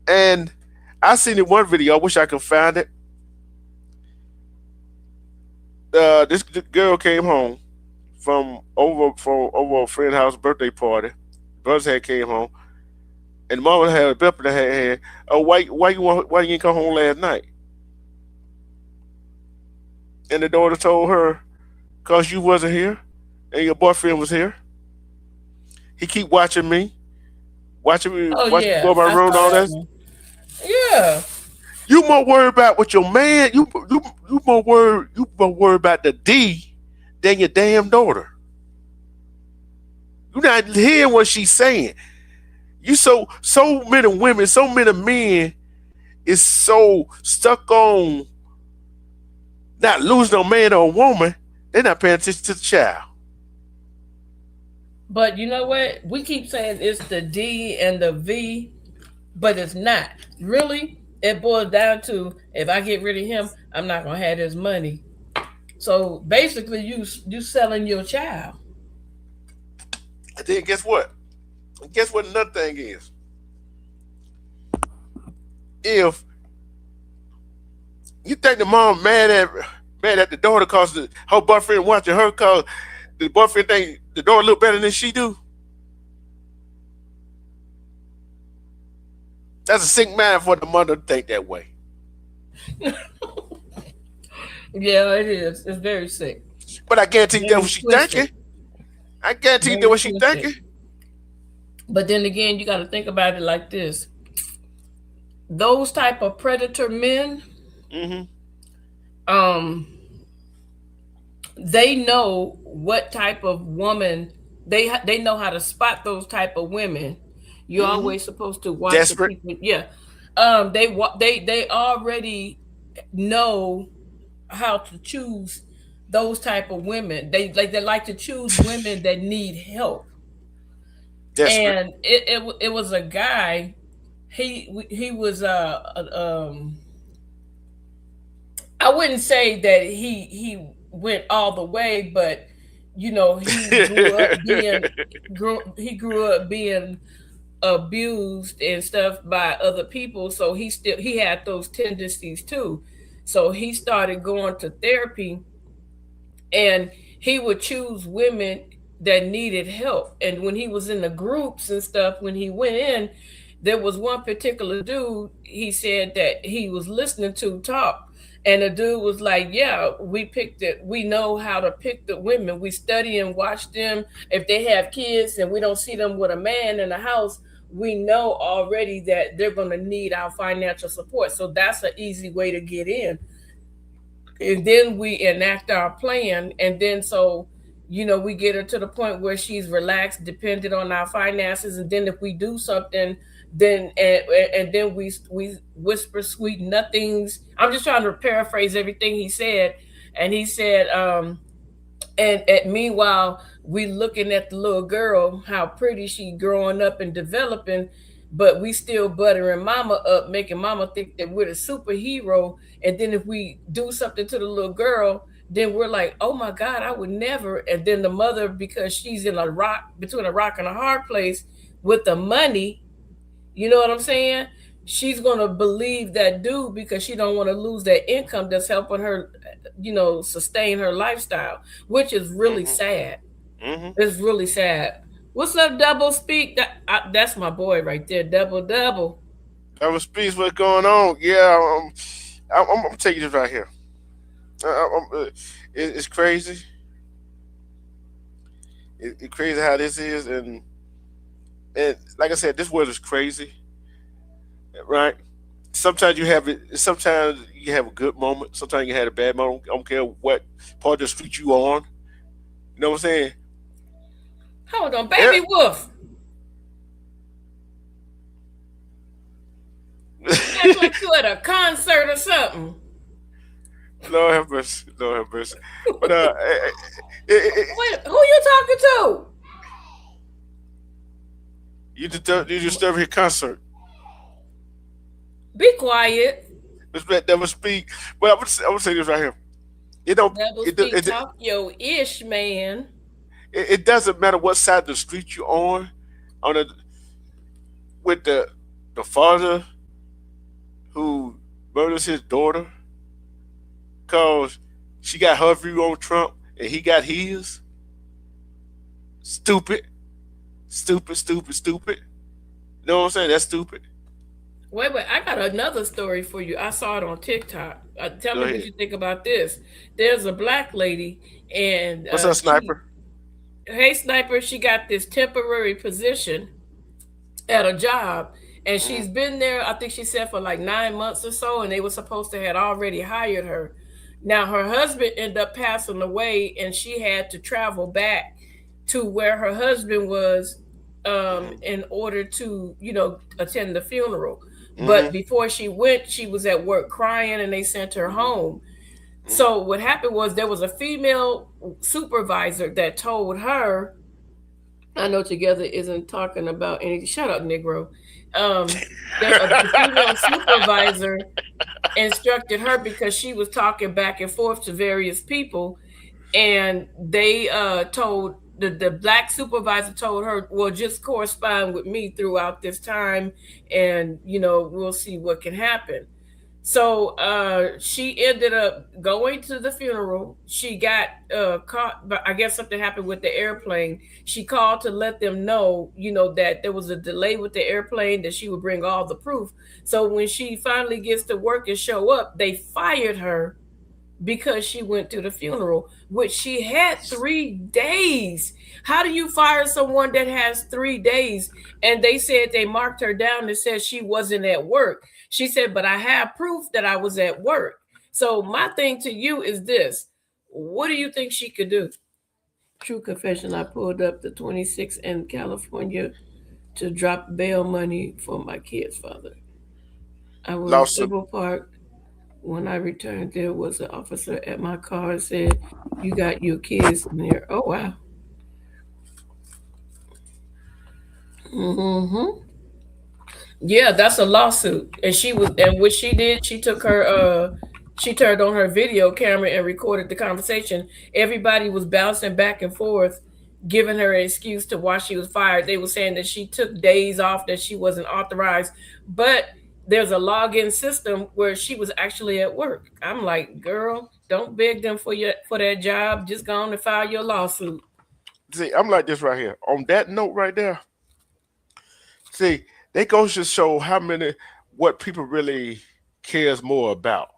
S2: And I seen in one video. I wish I could find it. This girl came home from over a friend's house birthday party. Brothers had came home, and mama had a belt in her hand. Oh, why you ain't come home last night? And the daughter told her, "Cause you wasn't here, and your boyfriend was here. He keep
S3: Oh
S2: watching me
S3: yeah,
S2: go my
S3: I
S2: room and
S3: saw
S2: all
S3: that
S2: that.
S3: one. Yeah,
S2: You more worried about what your man. You more worried about the D than your damn daughter. You're not hearing what she's saying. You so many women, so many men is so stuck on not losing a man or a woman, they're not paying attention to the child.
S3: but you know what? We keep saying it's the D and the V, but it's not really. It boils down to if I get rid of him, I'm not gonna have his money. So basically, you selling your child.
S2: And then guess what? Guess what another thing is? If you think the mom mad at the daughter cause her boyfriend watching her cause the boyfriend think the daughter look better than she do, that's a sick mind for the mother to think that way.
S3: Yeah, it is. It's very sick,
S2: But I guarantee that's
S3: very
S2: what she
S3: twisted,
S2: thinking. I guarantee that's
S3: very
S2: what she
S3: twisted.
S2: thinking.
S3: But then again, you got to think about it like this: those type of predator men,
S2: Hmm.
S3: um, they know what type of woman they know how to spot those type of women. You're
S2: Hmm.
S3: always supposed to watch the
S2: Desperate.
S3: people. Yeah, they already know how to choose those type of women. They like to choose women that need help.
S2: Desperate.
S3: And it was a guy. He was I wouldn't say that he went all the way, but you know he grew up being abused and stuff by other people, so he had those tendencies too. So he started going to therapy, and he would choose women that needed help. And when he was in the groups and stuff, when he went in, there was one particular dude he said that he was listening to talk. And the dude was like, yeah, we picked it. We know how to pick the women. We study and watch them. If they have kids and we don't see them with a man in the house, we know already that they're going to need our financial support. So that's an easy way to get in. And then we enact our plan, and then so we get her to the point where she's relaxed, dependent on our finances. And then if we do something, then and then we whisper sweet nothings. I'm just trying to paraphrase everything he said. And he said, and meanwhile, we looking at the little girl, how pretty she growing up and developing, but we still buttering mama up, making mama think that we're the superhero. And then if we do something to the little girl, then we're like, oh my God, I would never. And then the mother, because she's in between a rock and a hard place with the money, you know what I'm saying? She's gonna believe that dude because she don't want to lose that income that's helping her, sustain her lifestyle, which is really
S2: Mm-hmm.
S3: sad.
S2: Mm-hmm.
S3: It's really sad. What's up, Double Speak? That's my boy right there, Double.
S2: That was speaks. What's going on? Yeah, I'm gonna take you this right here. It's crazy. It's crazy how this is, and like I said, this world is crazy, right? Sometimes you have it. Sometimes you have a good moment. Sometimes you had a bad moment. I don't care what part of the street you on. You know what I'm saying?
S3: Hold on,
S2: Yeah.
S3: Baby Wolf. Act like you at a concert or something.
S2: Lord have mercy. Lord have mercy. But
S3: Wait, who you talking to?
S2: you disturb his concert.
S3: Be quiet.
S2: Respect never speak. But I would say this right here. It don't.
S3: Double
S2: It,
S3: Speak,
S2: it,
S3: talk yo ish, man.
S2: it doesn't matter what side of the street you're on the with the father who murders his daughter because she got her view on Trump and he got his. Stupid, stupid, stupid, stupid. You know what I'm saying? That's stupid.
S3: Wait, I got another story for you. I saw it on TikTok. Tell
S2: Go
S3: me what
S2: ahead.
S3: you think about this. There's a black lady, and
S2: What's up, sniper?
S3: hey, Sniper, she got this temporary position at a job, and she's
S2: Mm-hmm.
S3: been there, I think she said, for like 9 months or so, and they were supposed to had already hired her. Now her husband ended up passing away, and she had to travel back to where her husband was, in order to, attend the funeral. But
S2: Mm-hmm.
S3: before she went, she was at work crying, and they sent her home.
S2: Mm-hmm.
S3: So what happened was there was a female supervisor that told her, I know together isn't talking about anything. Shut up, Negro. The female supervisor instructed her because she was talking back and forth to various people, and they told the black supervisor told her, well, just correspond with me throughout this time, and we'll see what can happen. So she ended up going to the funeral. She got caught, but I guess something happened with the airplane. She called to let them know, that there was a delay with the airplane, that she would bring all the proof. So when she finally gets to work and show up, they fired her because she went to the funeral, which she had 3 days. How do you fire someone that has 3 days? And they said they marked her down and said she wasn't at work. She said, but I have proof that I was at work. So my thing to you is this. What do you think she could do? True confession, I pulled up the 26 in California to drop bail money for my kid's father. I was in
S2: Lawsuit.
S3: Civil Park. When I returned, there was an officer at my car and said, you got your kids in there. Oh, wow. Mm-hmm. Yeah, that's a lawsuit. And what she did, she turned on her video camera and recorded the conversation. Everybody was bouncing back and forth, giving her an excuse to why she was fired. They were saying that she took days off, that she wasn't authorized, but there's a login system where she was actually at work. I'm like, girl, don't beg them for that job. Just go on and file your lawsuit.
S2: See, I'm like this right here. On that note right there, see, they goes to show what people really cares more about,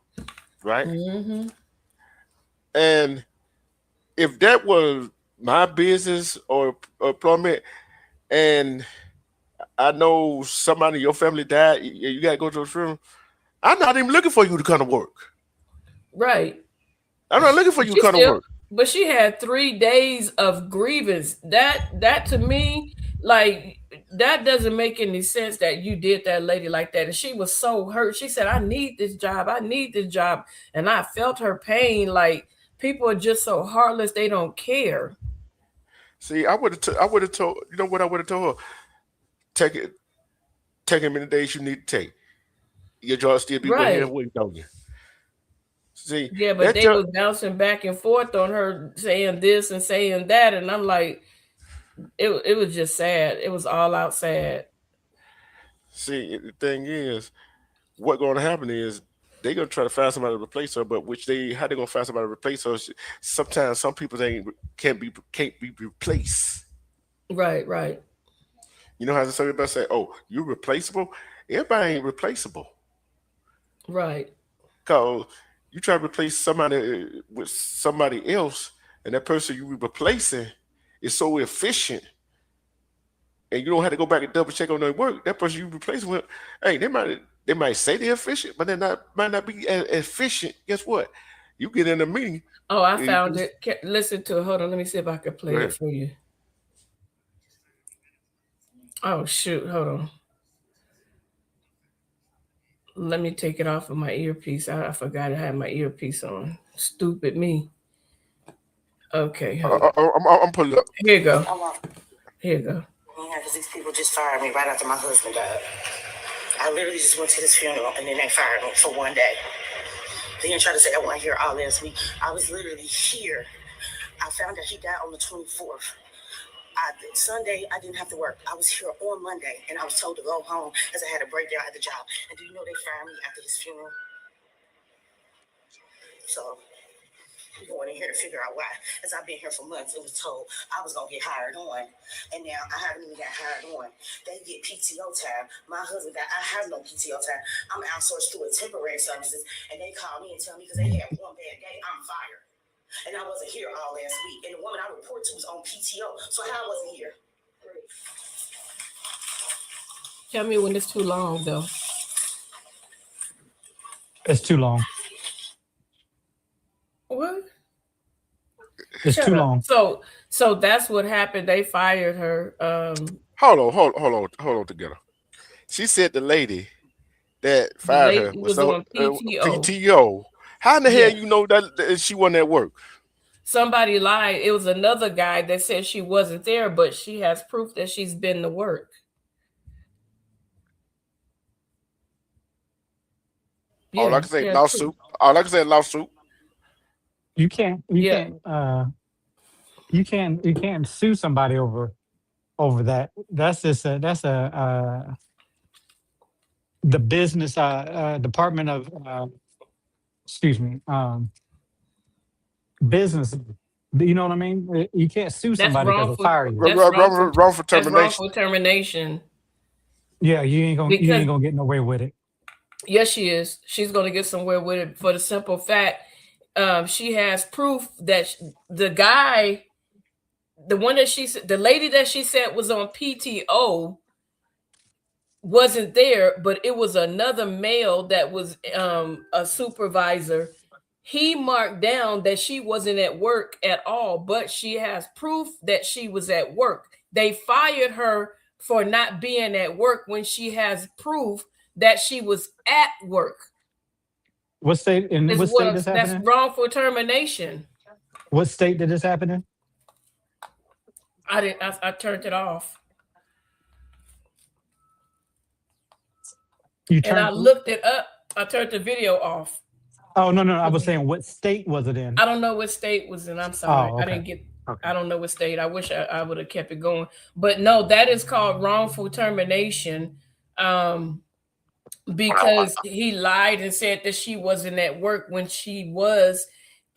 S2: right?
S3: Mm-hmm.
S2: And if that was my business or employment, and I know somebody in your family died, you got to go to the funeral. I'm not even looking for you to come to work.
S3: Right.
S2: I'm not looking for you to
S3: She
S2: come to
S3: still,
S2: work.
S3: but she had 3 days of grievance. That to me, like, that doesn't make any sense that you did that lady like that. And she was so hurt. She said, I need this job. I need this job. And I felt her pain. Like, people are just so heartless, they don't care.
S2: See, I would have told, you know what I would have told her? Take him in the days you need to take. Your job still be waiting here
S3: Right.
S2: waiting on you. See,
S3: Yeah, but
S2: that
S3: they
S2: tell
S3: was bouncing back and forth on her saying this and saying that, and I'm like, it was just sad. It was all out sad.
S2: see the thing is, what going to happen is they gonna try to find somebody to replace her, but which they how they gonna find somebody to replace her? Sometimes some people ain't can't be replaced.
S3: Right, right,
S2: You know how somebody say, "Oh, you replaceable?" Everybody ain't replaceable.
S3: right.
S2: Cause you try to replace somebody with somebody else, and that person you replacing is so efficient, and you don't have to go back and double check on their work. That person you replace with, hey, they might say they're efficient, but they might not be as efficient. Guess what? You get in a meeting.
S3: Oh, I
S2: You,
S3: found it. Listen to it. Hold on. Let me see if I can
S2: go
S3: play it
S2: ahead.
S3: for you. Oh, shoot. Hold on. Let me take it off of my earpiece. I forgot I had my earpiece on. Stupid me. Okay, hold on.
S2: I'm pulling up.
S3: Here you go. Here you go.
S4: Yeah, because these people just fired me right after my husband died. I literally just went to this funeral and then they fired me for one day. They didn't try to say I wasn't here all last week. I was literally here. I found out he died on the 24th. Sunday, I didn't have to work. I was here on Monday, and I was told to go home as I had a breakdown at the job. And do you know they fired me after his funeral? So we going in here to figure out why. As I've been here for months, it was told I was gonna get hired on, and now I haven't even got hired on. They get PTO time. My husband got. I have no PTO time. I'm outsourced through a temporary services, and they call me and tell me because they had one bad day, I'm fired. And I wasn't here all last week. And the woman I report to was on PTO. So how I wasn't here?
S3: Tell me when it's too long, though.
S5: It's too long.
S3: What?
S5: It's
S3: Shut
S5: too
S3: up.
S5: long.
S3: So that's what happened. They fired her.
S2: Hold on together. She said the lady that
S3: The
S2: fired her
S3: lady
S2: was
S3: was on PTO.
S2: PTO. How in the hell
S3: Yeah.
S2: you know that she wasn't at work?
S3: Somebody lied. It was another guy that said she wasn't there, but she has proof that she's been to work.
S2: All I
S3: Yeah,
S2: can say
S3: yeah,
S2: lawsuit. All I can say lawsuit.
S5: You can't
S3: yeah.
S5: you can't sue somebody over that. That's just the business department of excuse me business. You know what I mean? You can't sue
S3: That's
S5: somebody because they
S3: wrongful.
S5: fire you.
S3: That's wrongful.
S2: Wrongful
S3: That's
S2: termination.
S3: wrongful termination.
S5: Yeah, you
S3: Because
S5: ain't gonna get nowhere with it.
S3: yes, she is. She's going to get somewhere with it for the simple fact she has proof that the guy, the one that the lady that she said was on PTO wasn't there, but it was another male that was a supervisor. He marked down that she wasn't at work at all, but she has proof that she was at work. They fired her for not being at work when she has proof that she was at work.
S5: What state this
S3: That's
S5: happening?
S3: wrongful termination.
S5: What state did this happen in?
S3: I turned it off. And I looked it up. I turned the video off.
S5: Oh no. I was saying, what state was it in?
S3: I don't know what state was in. I'm sorry.
S5: Oh, okay.
S3: I didn't get.
S5: Okay.
S3: I don't know what state. I wish I would have kept it going. But no, that is called wrongful termination. Because he lied and said that she wasn't at work when she was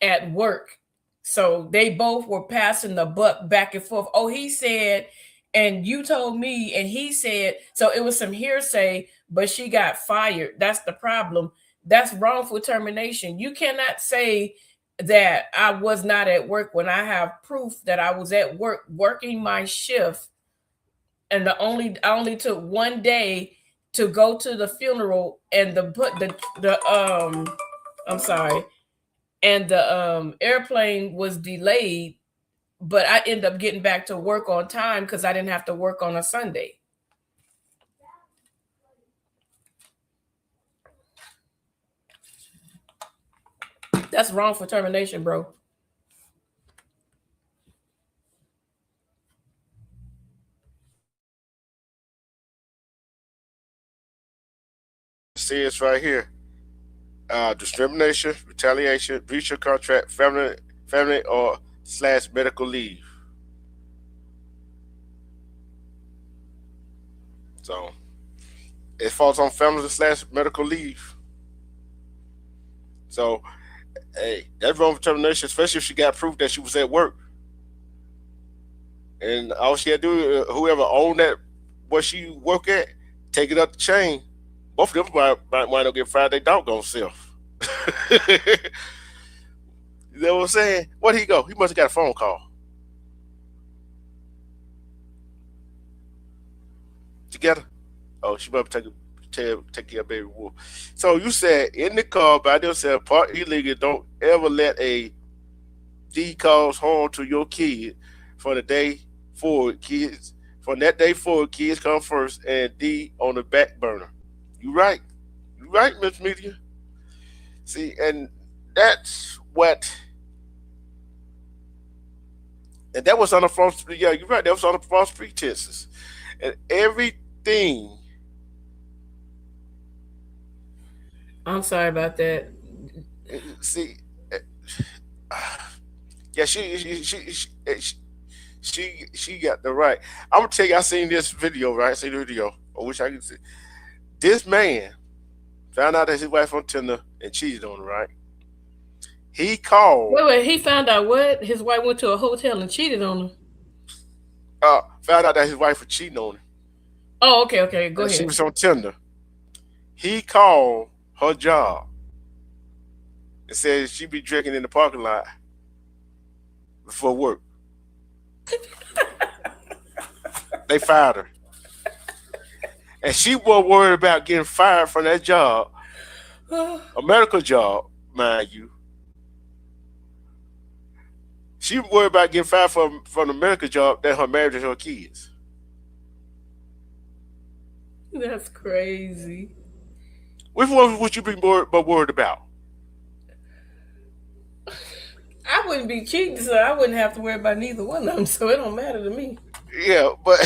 S3: at work. So they both were passing the buck back and forth. Oh, he said, and you told me, and he said, so it was some hearsay, but she got fired. That's the problem. That's wrongful termination. You cannot say that I was not at work when I have proof that I was at work working my shift. And I only took one day to go to the funeral and the airplane was delayed, but I ended up getting back to work on time because I didn't have to work on a Sunday. That's wrongful termination, bro.
S2: See, it's right here. discrimination, retaliation, breach of contract, family or / medical leave. So it falls on family / medical leave. So, hey, that's wrong for termination, especially if she got proof that she was at work. And all she had to do, whoever owned that, where she work at, take it up the chain. Both of them might wind up getting fired their doggone self. You know what I'm saying? Where'd he go? He must have got a phone call. Together? Oh, she must take care of baby wolf. So you said in the car by themselves, part illegal, don't ever let a D cause harm to your kid for the day forward. Kids, from that day forward, kids come first and D on the back burner. You right. You right, Miss Media. See, and that's what, and that was on the false, yeah, you're right, that was on the false pretenses. And everything.
S3: I'm sorry about that.
S2: See, yeah, she got the right. I'm gonna tell you, I seen this video, right? I seen the video. I wish I could see. This man found out that his wife on Tinder and cheated on her, right? He called.
S3: Wait, he found out what? His wife went to a hotel and cheated on him.
S2: Found out that his wife was cheating on him.
S3: Oh, okay, go ahead.
S2: She was on Tinder. He called her job and said she be drinking in the parking lot before work. They fired her. And she was worried about getting fired from that job, a medical job, mind you. She was worried about getting fired from the medical job that her marriage and her kids.
S3: That's crazy.
S2: Which one would you be more worried about?
S3: I wouldn't be cheating, so I wouldn't have to worry about neither one of them, so it don't matter to me.
S2: Yeah, but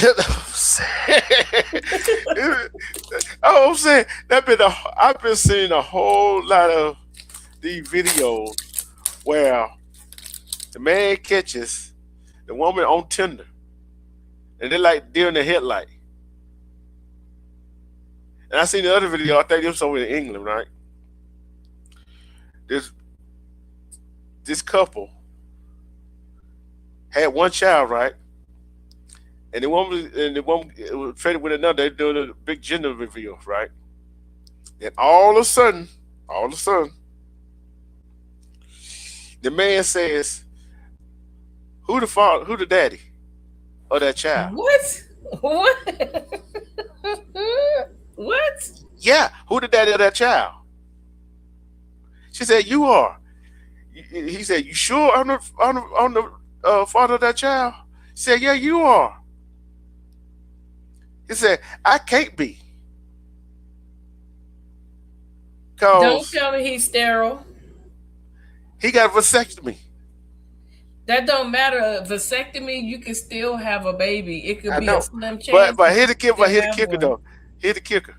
S2: I'm saying I've been seeing a whole lot of these videos where the man catches the woman on Tinder, and they're like deer in the headlight. And I seen the other video. I think it was over in England, right? This couple had one child, right? And the woman was traded with another. They're doing a big gender reveal, right? And all of a sudden, the man says, "Who the father? Who the daddy of that child?"
S3: What? What?
S2: Yeah, who the daddy of that child? She said, "You are." He said, "You sure I'm the father of that child?" She said, "Yeah, you are." He said, "I can't be."
S3: Don't tell me he's sterile.
S2: He got a vasectomy.
S3: That don't matter. A vasectomy, you can still have a baby. It could be a slim chance.
S2: But here the kicker though. Here the kicker.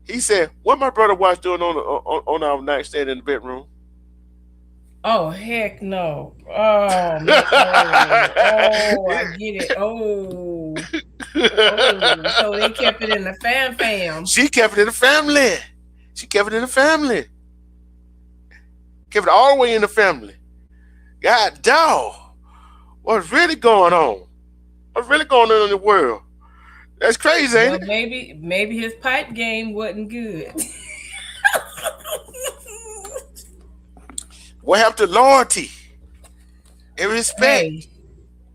S2: He said, "What my brother wife doing on our nightstand in the bedroom?"
S3: Oh heck no! Oh, no. Oh, I get it. Oh, so they kept it in the fam.
S2: She kept it in the family. Kept it all the way in the family. God dog, what's really going on? What's really going on in the world? That's crazy, ain't
S3: it? Maybe his pipe game wasn't good.
S2: What happened to loyalty and respect?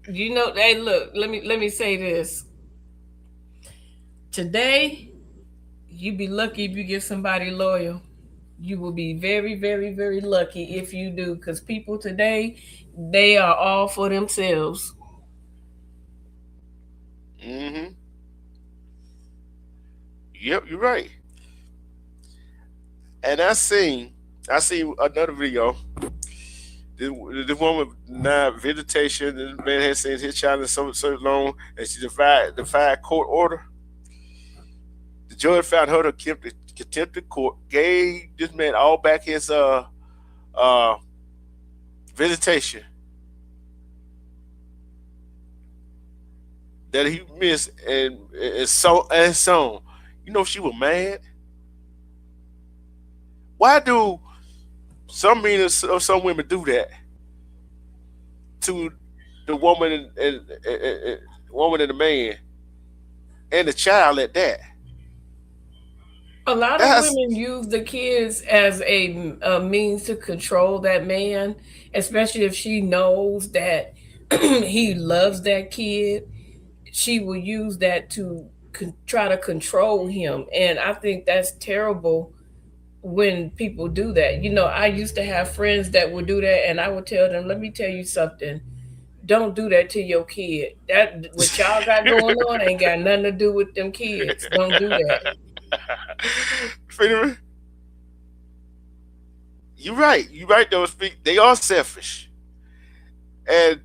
S3: Hey, look, let me say this. Today, you be lucky if you get somebody loyal. You will be very, very, very lucky if you do, because people today, they are all for themselves.
S2: Mm-hmm. Yep, you're right. And I seen another video. This woman denied visitation. This man had seen his child in so long, and she defied court order. The judge found her to contempt of court, gave this man all back his visitation that he missed, and so you know, she was mad. Why do some men or some women do that to the woman and woman and the man and the child at that?
S3: A lot of
S2: That's
S3: women use the kids as a means to control that man, especially if she knows that he loves that kid. She will use that to try to control him. And I think that's terrible when people do that. You know, I used to have friends that would do that, and I would tell them, let me tell you something. Don't do that to your kid. That what y'all got going on ain't got nothing to do with them kids. Don't do that.
S2: Freedom. You're right. You're right. Those they are selfish, and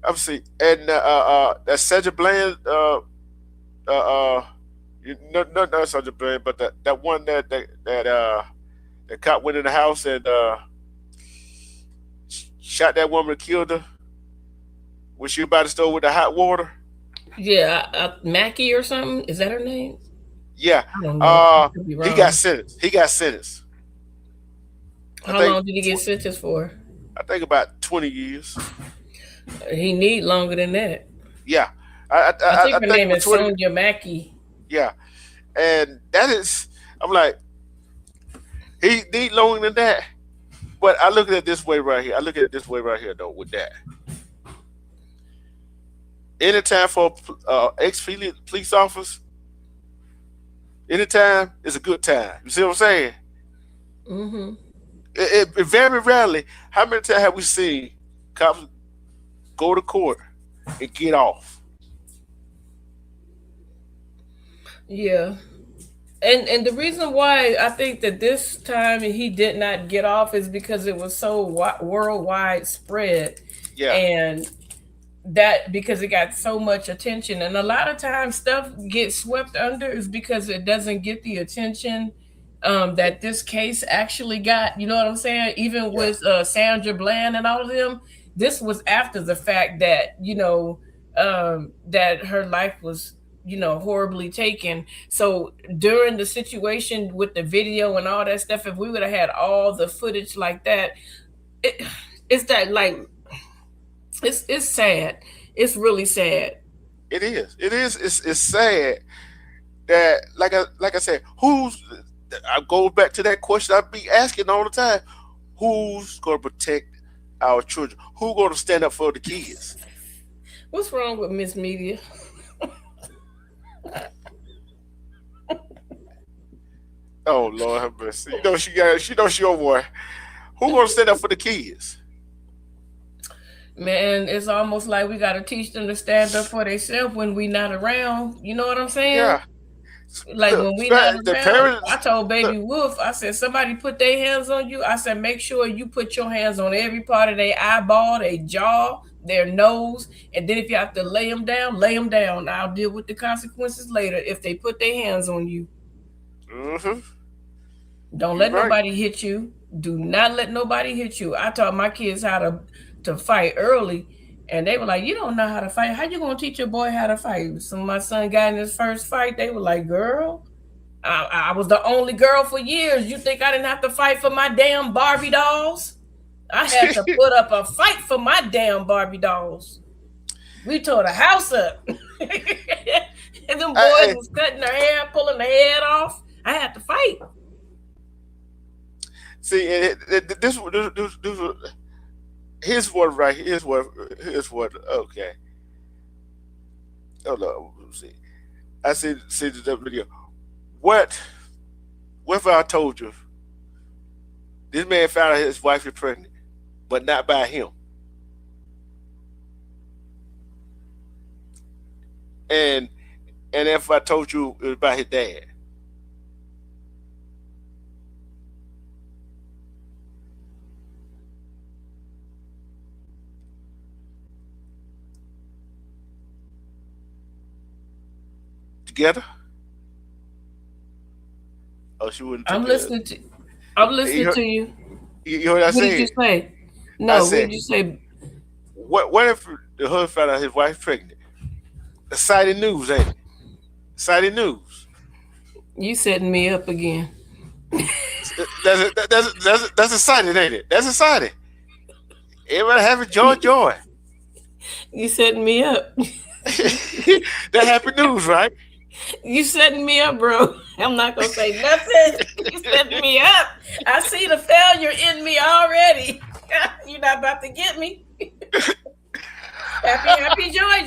S2: obviously, and that Sandra Bland, not Sandra Bland, but that one that cop went in the house and shot that woman and killed her when she was by the stove with the hot water.
S3: Yeah, Mackie or something. Is that her name?
S2: Yeah.
S3: I don't know. I could be
S2: He
S3: wrong.
S2: got sentenced. He got sentenced.
S3: How long did he get sentenced for?
S2: I think about 20 years.
S3: He need longer than that.
S2: Yeah.
S3: I think her name is
S2: 20.
S3: Sonia Mackie.
S2: Yeah. And that is, I'm like, he need longer than that. But I look at it this way right here. Though, with that. Anytime for ex-police officer, anytime is a good time. You see what I'm saying?
S3: Mm-hmm.
S2: It very rarely, how many times have we seen cops go to court and get off?
S3: Yeah. And the reason why I think that this time he did not get off is because it was so worldwide spread.
S2: Yeah.
S3: And that because it got so much attention, and a lot of times stuff gets swept under is because it doesn't get the attention that this case actually got. You know what I'm saying? Even with Sandra Bland and all of them, this was after the fact that that her life was horribly taken. So during the situation with the video and all that stuff, if we would have had all the footage like that, it's that like. It's sad. It's really sad.
S2: It is. It's sad that like I said, I go back to that question I be asking all the time. Who's gonna protect our children? Who's gonna stand up for the kids?
S3: What's wrong with Miss Media?
S2: Oh Lord have mercy. She knows she over one. Who gonna stand up for the kids?
S3: Man, it's almost like we got to teach them to stand up for themselves when we not around. You know what I'm saying?
S2: Yeah.
S3: Like when we not
S2: the
S3: around,
S2: parents,
S3: I told Baby Wolf, I said, somebody put their hands on you. I said, make sure you put your hands on every part of their eyeball, their jaw, their nose. And then if you have to lay them down, lay them down. I'll deal with the consequences later if they put their hands on you.
S2: Mm-hmm.
S3: Don't let nobody hit you. Do not let nobody hit you. I taught my kids how to fight early, and they were like, you don't know how to fight. How you gonna teach your boy how to fight? So my son got in his first fight. They were like, girl, I was the only girl for years. You think I didn't have to fight for my damn Barbie dolls? I had to put up a fight for my damn Barbie dolls. We tore the house up. And them boys was cutting their hair, pulling their head off. I had to fight.
S2: See, this here's what right. Here's what. Okay. Hold on. Let's see. I see the video. What if I told you this man found out his wife is pregnant, but not by him? And if I told you it was by his dad? Together? Oh, she wouldn't
S3: I'm
S2: take
S3: listening to. I'm
S2: You
S3: listening
S2: heard,
S3: to you.
S2: you heard what I
S3: What did you
S2: said?
S3: say?
S2: I
S3: No, what
S2: said,
S3: did you say?
S2: what if the husband found out his wife pregnant? Exciting news, ain't it? Exciting news.
S3: You setting me up again.
S2: That's exciting, ain't it? That's exciting. Everybody having joy.
S3: You setting me up.
S2: That happy news, right?
S3: You setting me up, bro. I'm not gonna say nothing. You setting me up. I see the failure in me already. You're not about to get me. Happy, joy.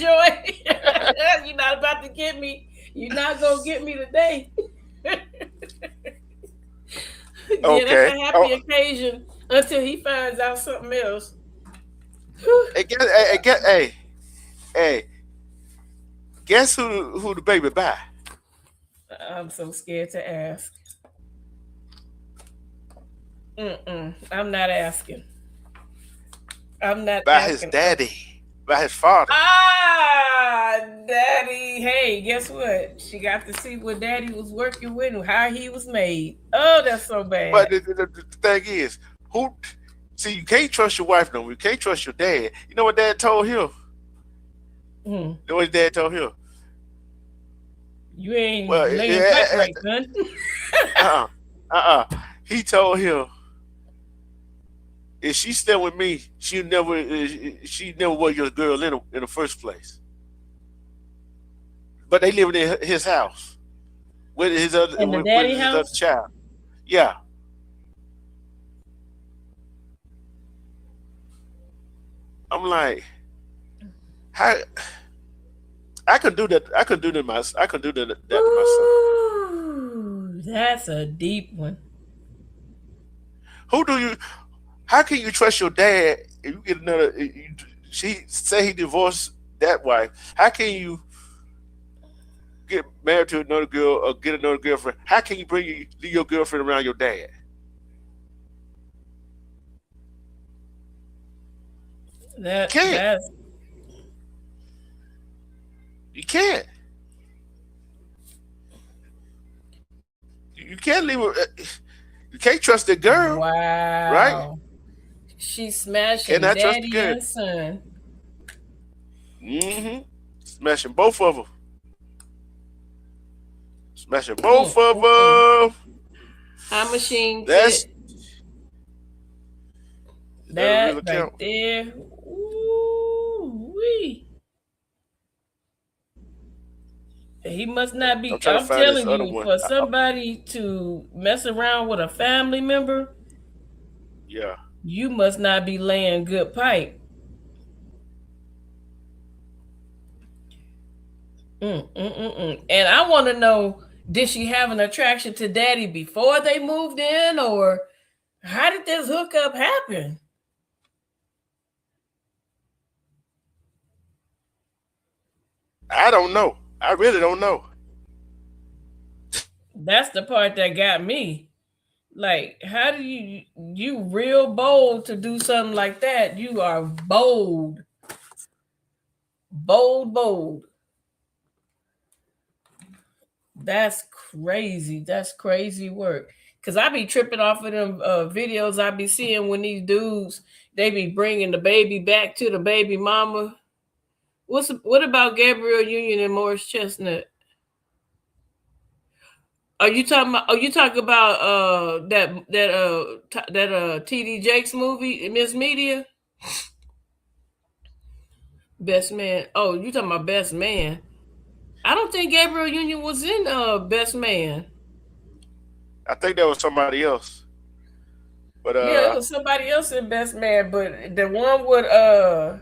S3: You're not about to get me. You're not gonna get me today. Yeah, that's
S2: Okay.
S3: a happy occasion until he finds out something else.
S2: Hey, guess who the baby by?
S3: I'm so scared to ask. I'm not asking. I'm not
S2: By
S3: asking.
S2: his daddy, by his father.
S3: Daddy. Hey, guess what? She got to see what daddy was working with and how he was made. Oh, that's so bad.
S2: But the thing is, you can't trust your wife no more. You can't trust your dad. You know what dad told him? You know what his dad told him?
S3: You ain't laying back right, son.
S2: He told him, if she's still with me, she never was your girl in the first place. But they living in his house with his other other child. Yeah. I'm like, how I could do that. I could do that to my son.
S3: Ooh, that's a deep one.
S2: How can you trust your dad if you get another? She say he divorced that wife. How can you get married to another girl or get another girlfriend? How can you bring your girlfriend around your dad? You can't. You can't leave her. You can't trust the girl.
S3: Wow.
S2: Right?
S3: She's smashing daddy and son.
S2: Mm-hmm. Smashing both of them. Smashing both of them.
S3: High machine.
S2: That's
S3: that right there. Ooh-wee. He must not be. I'm telling you, for somebody to mess around with a family member,
S2: yeah,
S3: you must not be laying good pipe. And I want to know, did she have an attraction to daddy before they moved in, or how did this hookup happen?
S2: I don't know. I really don't know.
S3: That's the part that got me. Like, how do you real bold to do something like that? You are bold. Bold. That's crazy. That's crazy work. Cause I be tripping off of them videos I be seeing when these dudes, they be bringing the baby back to the baby mama. What about Gabrielle Union and Morris Chestnut? Are you talking about that TD Jakes movie, Miss Media? Best Man. Oh, you talking about Best Man. I don't think Gabrielle Union was in Best Man.
S2: I think that was somebody else. But
S3: yeah, it was somebody else in Best Man, but the one with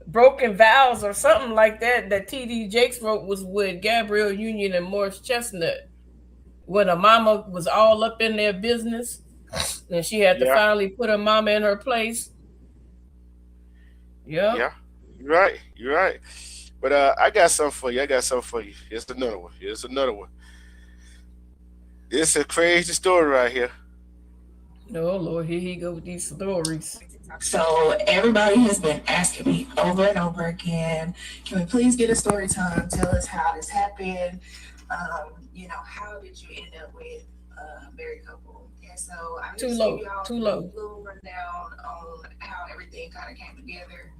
S3: Broken Vows or something like that TD Jakes wrote was with Gabrielle Union and Morris Chestnut. When her mama was all up in their business and she had to finally put her mama in her place. Yep.
S2: Yeah. You're right. But I got something for you. Here's another one. It's a crazy story right here.
S3: Oh, Lord, here he go with these stories.
S4: So everybody has been asking me over and over again, can we please get a story time? Tell us how this happened. How did you end up with
S6: married couple. And so I
S3: Too
S6: just
S3: low,
S6: give y'all
S3: too low.
S6: a little rundown on how everything kind of came together.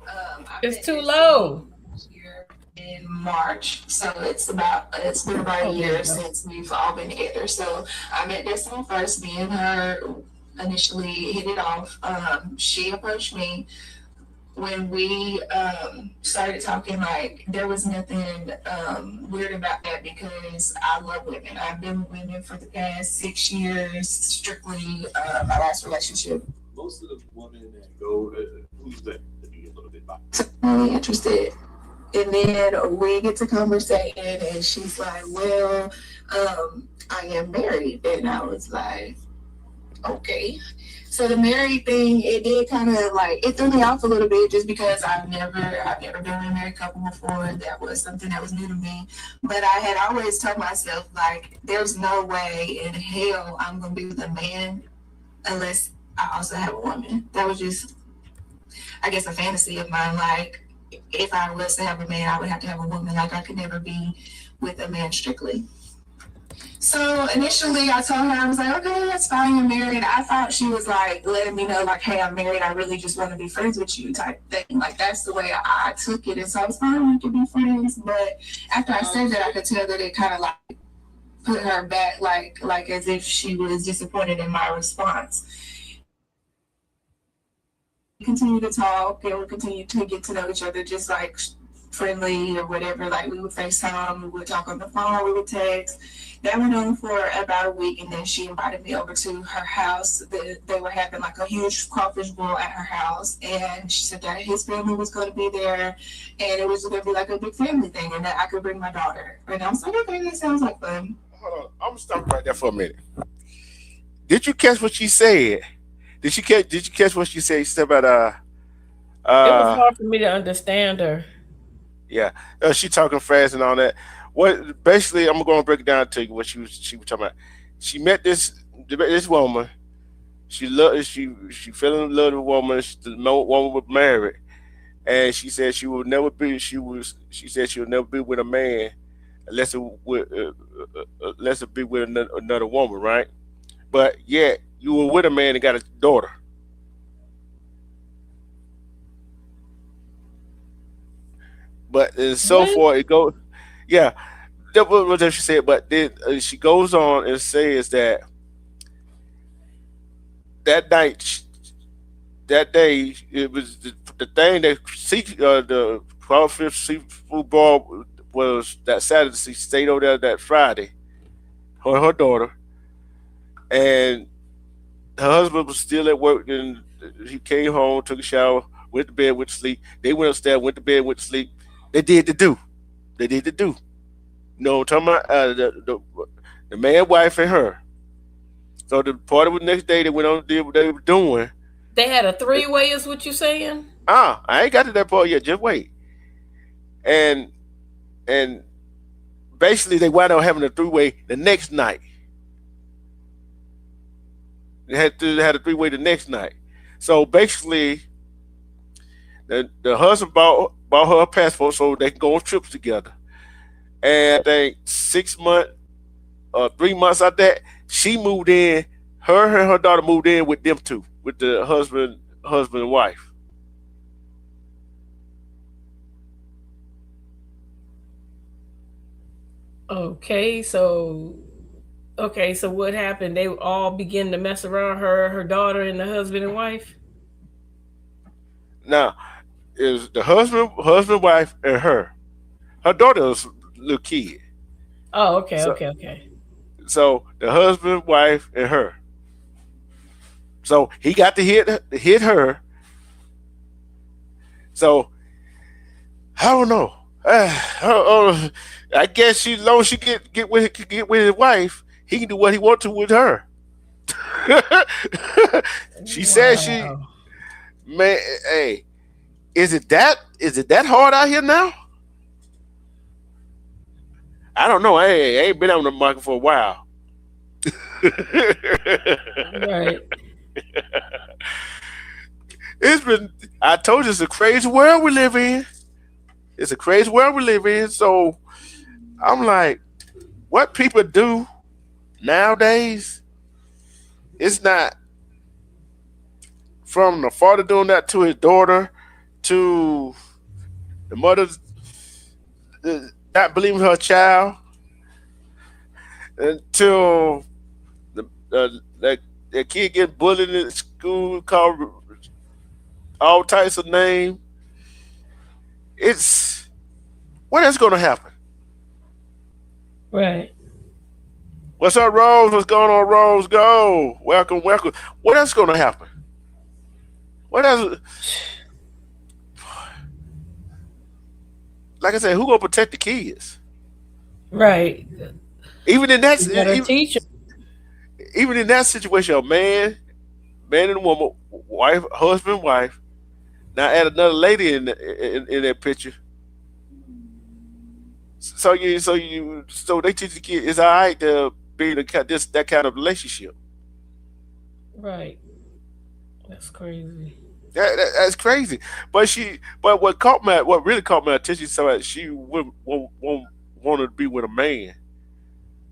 S6: I
S3: It's
S6: met
S3: too
S6: Destiny
S3: low.
S6: last year in March, so it's been about a
S3: Oh, there
S6: year
S3: you go.
S6: since we've all been together. So I met Destiny first. Me and her initially hit it off. She approached me when we started talking. Like, there was nothing weird about that because I love women. I've been with women for the past 6 years, strictly my last relationship.
S7: Most of the women that go, who's that? To be a little bit about.
S6: Really interested. And then we get to conversating, and she's like, well, I am married. And I was like, okay. So the married thing, it did kind of like, it threw me off a little bit just because I've never been in a married couple before. That was something that was new to me. But I had always told myself, like, there's no way in hell I'm going to be with a man unless I also have a woman. That was just, I guess, a fantasy of mine. Like, if I was to have a man, I would have to have a woman. Like, I could never be with a man strictly. So initially I told her, I was like, okay, that's fine, you're married. I thought she was like letting me know, like, hey, I'm married, I really just want to be friends with you type thing. Like, that's the way I took it. And so I was fine, we could be friends. But after I said that, I could tell that it kind of like put her back, like as if she was disappointed in my response. We continue to talk and we continue to get to know each other, just like friendly or whatever. Like, we would FaceTime, we would talk on the phone, we would text. That went on for about a week, and then she invited me over to her house. They were having like a huge crawfish boil at her house, and she said that his family was going to be there, and it was going to be like a big family thing, and that I could bring my daughter. And I was like, okay, that sounds like fun.
S2: Hold on, I'm gonna stop right there for a minute. Did you catch what she said? Did you catch what she said? She said about
S3: It was hard for me to understand her.
S2: yeah, she talking fast and all that. What basically, I'm going to break it down to you what she was talking about. She met this woman. She fell in love with the woman. The woman was married, and she said she would never be. She said she would never be with a man unless it be with another woman, right? But yet you were with a man and got a daughter. But so
S3: What?
S2: far it goes. Yeah, that was what she said. But then she goes on and says that that night, that day, it was the thing that the crawfish seafood ball was that Saturday. She stayed over there that Friday, her daughter, and her husband was still at work. And he came home, took a shower, went to bed, went to sleep. They went upstairs, went to bed, went to sleep. They did the do. They did the do. You know, I'm talking about the man, wife, and her. So the party was the next day. They went on and did what they were doing.
S3: They had a three-way, is what you saying?
S2: I ain't got to that part yet. Just wait. And basically, they wound up having a three-way the next night. They had a three-way the next night. So basically, the husband bought her a passport so they can go on trips together. And I think 6 months, 3 months after that, she moved in. Her and her daughter moved in with them two, with the husband and wife.
S3: Okay, so what happened? They all began to mess around, her daughter, and the husband and wife.
S2: Now, it was the husband, wife, and her. Her daughter was a little kid.
S3: Oh, okay,
S2: So-
S3: okay.
S2: So the husband, wife, and her. So he got to hit her. So I don't know. I guess as long as she get with his wife, he can do what he wants to with her. She said she,
S3: Wow.
S2: man, hey, is it that hard out here now? I don't know. I ain't been on the market for a while.
S3: Right.
S2: I told you, it's a crazy world we live in. It's a crazy world we live in. So I'm like, what people do Nowadays, it's not from the father doing that to his daughter to the mother not believing her child until the kid get bullied in school, called all types of names. It's what is going to happen?
S3: Right.
S2: What's up, Rose? What's going on, Rose? Go. Welcome, welcome. What else going to happen? What else? Like I said, who gonna protect the kids?
S3: Right.
S2: Even in that,
S3: You gotta teach them.
S2: even in that situation, a man and woman, wife, husband, wife. Now add another lady in that picture. So they teach the kid it's all right to be in that kind of relationship.
S3: Right. That's crazy.
S2: That's crazy. But what really caught my attention, so that she won't want to be with a man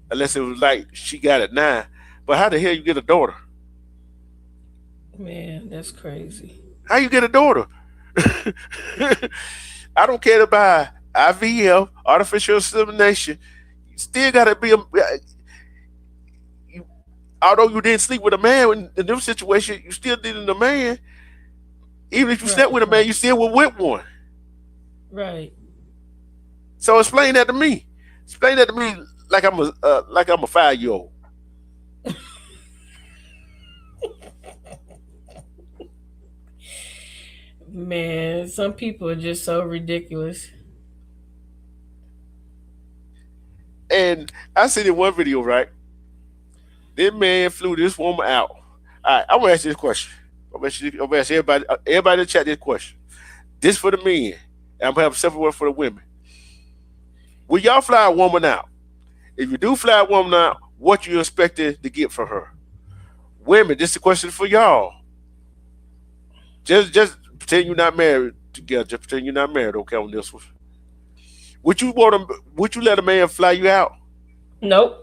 S2: unless it was like she got it now. But how the hell you get a daughter?
S3: Man, that's crazy.
S2: How you get a daughter? I don't care about IVF, artificial insemination. You still got to be although you didn't sleep with a man in this situation, you still needed a man. Even if you slept with a man, you still were with one.
S3: Right.
S2: So explain that to me. Explain that to me like I'm a 5-year-old.
S3: Man, some people are just so ridiculous.
S2: And I seen in one video, right? This man flew this woman out. All right, I'm gonna ask you this question. I'm gonna ask everybody in the chat this question. This for the men, and I'm gonna have a separate one for the women. Will y'all fly a woman out? If you do fly a woman out, what you expected to get from her? Women, this is a question for y'all. Just pretend you're not married together. Just pretend you're not married, okay, on this one. Would you let a man fly you out?
S3: Nope.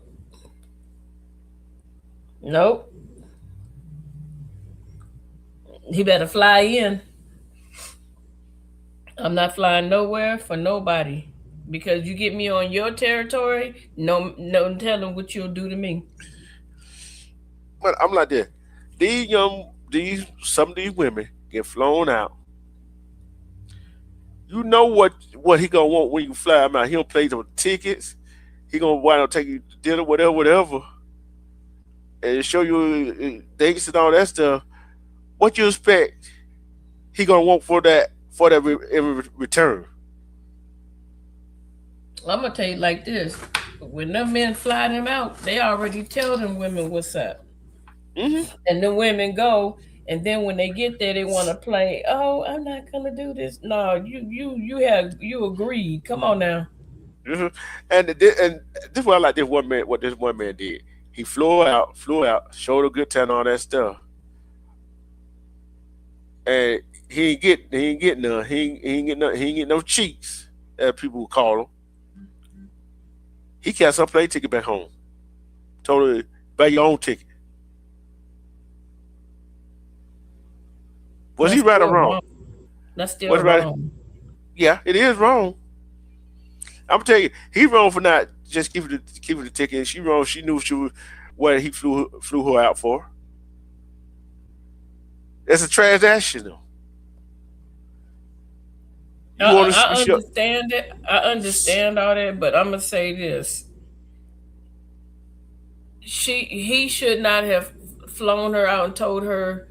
S3: Nope. He better fly in. I'm not flying nowhere for nobody. Because you get me on your territory, no telling what you'll do to me.
S2: But I'm like this. Some of these women get flown out. You know what he gonna want when you fly him out. He don't pay the tickets. He gonna wind up taking you to dinner, whatever, and show you dates and all that stuff. What you expect he gonna want for that return?
S3: I'm gonna tell you like this: when them men fly them out, they already tell them women what's up, and the women go. And then when they get there, they want to play. Oh, I'm not gonna do this. No, you agreed. Come on now.
S2: Mm-hmm. And this is what I like. What this one man did. He flew out, showed a good time, all that stuff, and he ain't get none. He ain't get no cheeks, as people would call them. He canceled a plane ticket back home. Told her, buy your own ticket. Was he right or wrong?
S3: That's still wrong.
S2: Yeah, it is wrong. I'm gonna tell you, he wrong for not just giving the ticket. And she wrong. She knew what he flew her out for. It's a transaction, though.
S3: I understand it. I understand all that, but I'm gonna say this: he should not have flown her out and told her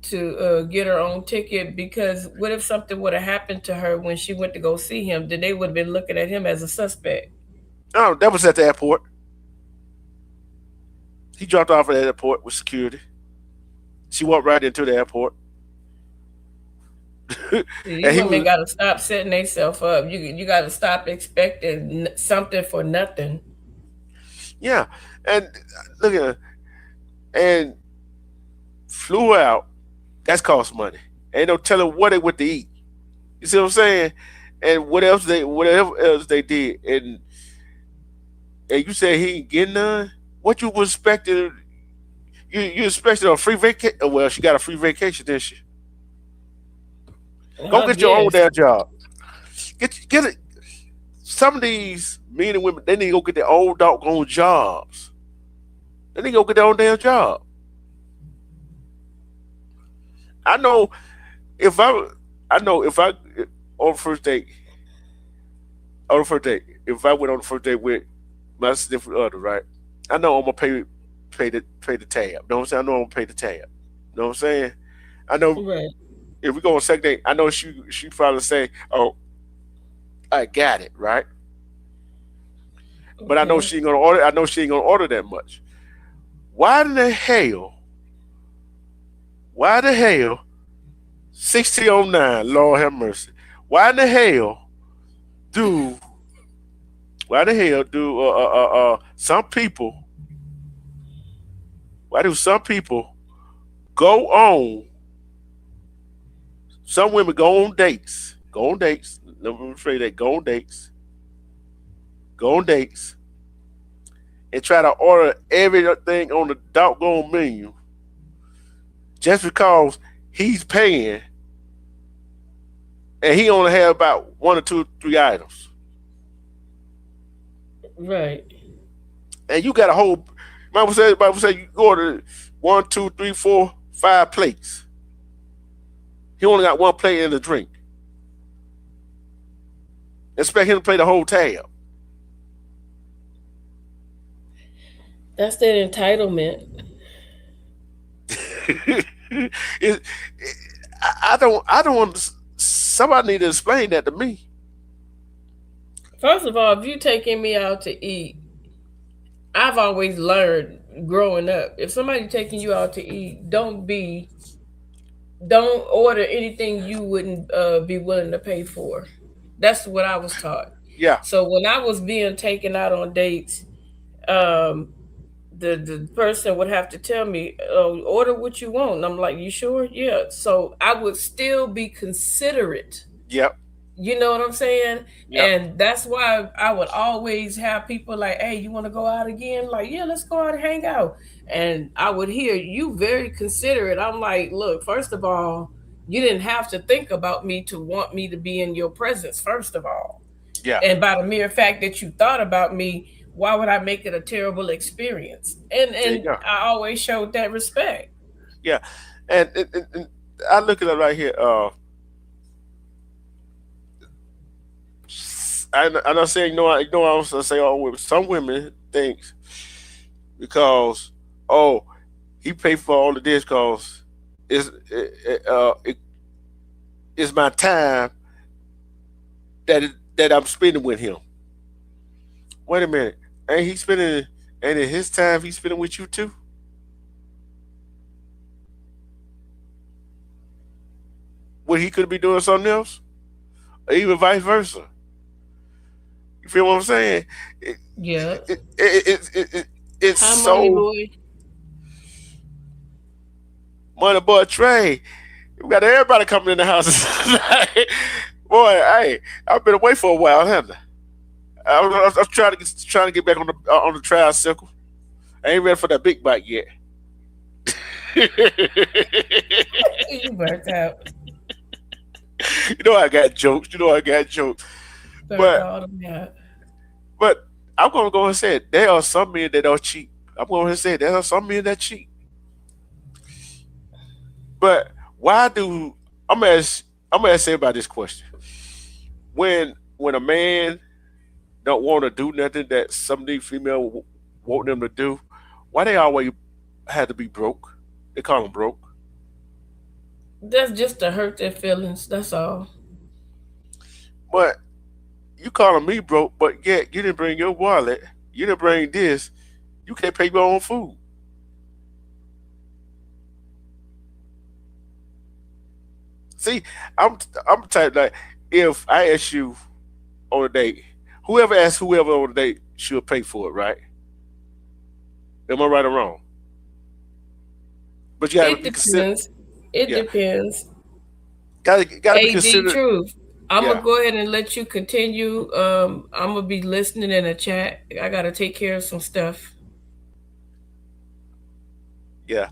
S3: to get her own ticket, because what if something would have happened to her when she went to go see him? Then they would have been looking at him as a suspect.
S2: No, that was at the airport. He dropped off at the airport with security. She walked right into the airport.
S3: These women got to stop setting themselves up. You got to stop expecting something for nothing.
S2: Yeah, and look at her. And flew out. That's cost money. Ain't no telling what they went to eat. You see what I'm saying? And whatever else they did, and you say he ain't getting none. what you was expecting? You expected a free vacation? Well, she got a free vacation, didn't she? Go get your own
S3: Yes.
S2: damn job. Get it. Some of these men and women, they need to go get their own doggone jobs. They need to go get their own damn job. I know if I on the first date, if I went on the first date with my significant other, right? I know I'm gonna pay the tab. You know what I'm saying? I know I'm gonna pay the tab. You know what I'm saying? I know
S3: Right.
S2: if we go on second date, I know she probably say, "Oh, I got it," right? But I know
S3: Okay.
S2: she ain't gonna order. I know she ain't gonna order that much. Why the hell? Why the hell? 1609. Lord have mercy. Why the hell do? Why the hell do some people? Why do some people go on? Some women go on dates. Go on dates. Let me say that. Go on dates. Go on dates. And try to order everything on the doggone menu just because he's paying and he only have about 1 or 2, 3 items.
S3: Right.
S2: And you got a whole Bible say you order 1, 2, 3, 4, 5 plates. He only got 1 plate and a drink. Expect him to pay the whole tab.
S3: That's that entitlement.
S2: it, I don't. Somebody need to explain that to me.
S3: First of all, if you taking me out to eat, I've always learned growing up, if somebody taking you out to eat, don't order anything you wouldn't be willing to pay for. That's what I was taught.
S2: Yeah,
S3: So when I was being taken out on dates, um, the person would have to tell me, "Oh, order what you want." And I'm like, "You sure?" Yeah. So I would still be considerate.
S2: yep,
S3: You know what I'm saying?
S2: yep,
S3: And that's why I would always have people like, "Hey, you want to go out again?" Like, "Yeah, let's go out and hang out." And I would hear you very considerate. I'm like, "Look, first of all, you didn't have to think about me to want me to be in your presence, first of all.
S2: yeah.
S3: And by the mere fact that you thought about me, why would I make it a terrible experience?" And
S2: There you go.
S3: I always showed that respect.
S2: Yeah, and I look at it right here. I'm not saying I was gonna say all women. Some women think because he paid for all of this because it's it's my time that I'm spending with him. Wait a minute, ain't it his time he's spending with you too? When he could be doing something else, or even vice versa. You feel what I'm saying? It,
S3: Yeah.
S2: it's
S3: Hi, money
S2: so
S3: boy.
S2: money boy Trey. We got everybody coming in the house. Boy, hey, I've been away for a while, haven't I? I'm trying to get back on the tricycle. I ain't ready for that big bike yet.
S3: You burnt out.
S2: You know I got jokes.
S3: Burnt
S2: But
S3: all of that.
S2: but I'm gonna go and say it. There are some men that are cheap. I'm going to say there are some men that cheat. But why do I'm gonna ask everybody this question. When a man don't want to do nothing that some of these female want them to do, why they always had to be broke? They call them broke.
S3: That's just to hurt their feelings. That's all.
S2: But you calling me broke, but yet you didn't bring your wallet. You didn't bring this. You can't pay your own food. See, I'm the type like if I ask you on a date, whoever asks whoever on a date should pay for it, right? Am I right or wrong? But you gotta
S3: It
S2: be consider.
S3: depends. It
S2: Yeah,
S3: depends.
S2: gotta be
S3: AD
S2: considered.
S3: Truth. I'm gonna
S2: Yeah,
S3: go ahead and let you continue. I'm gonna be listening in the chat. I gotta take care of some stuff.
S2: Yeah,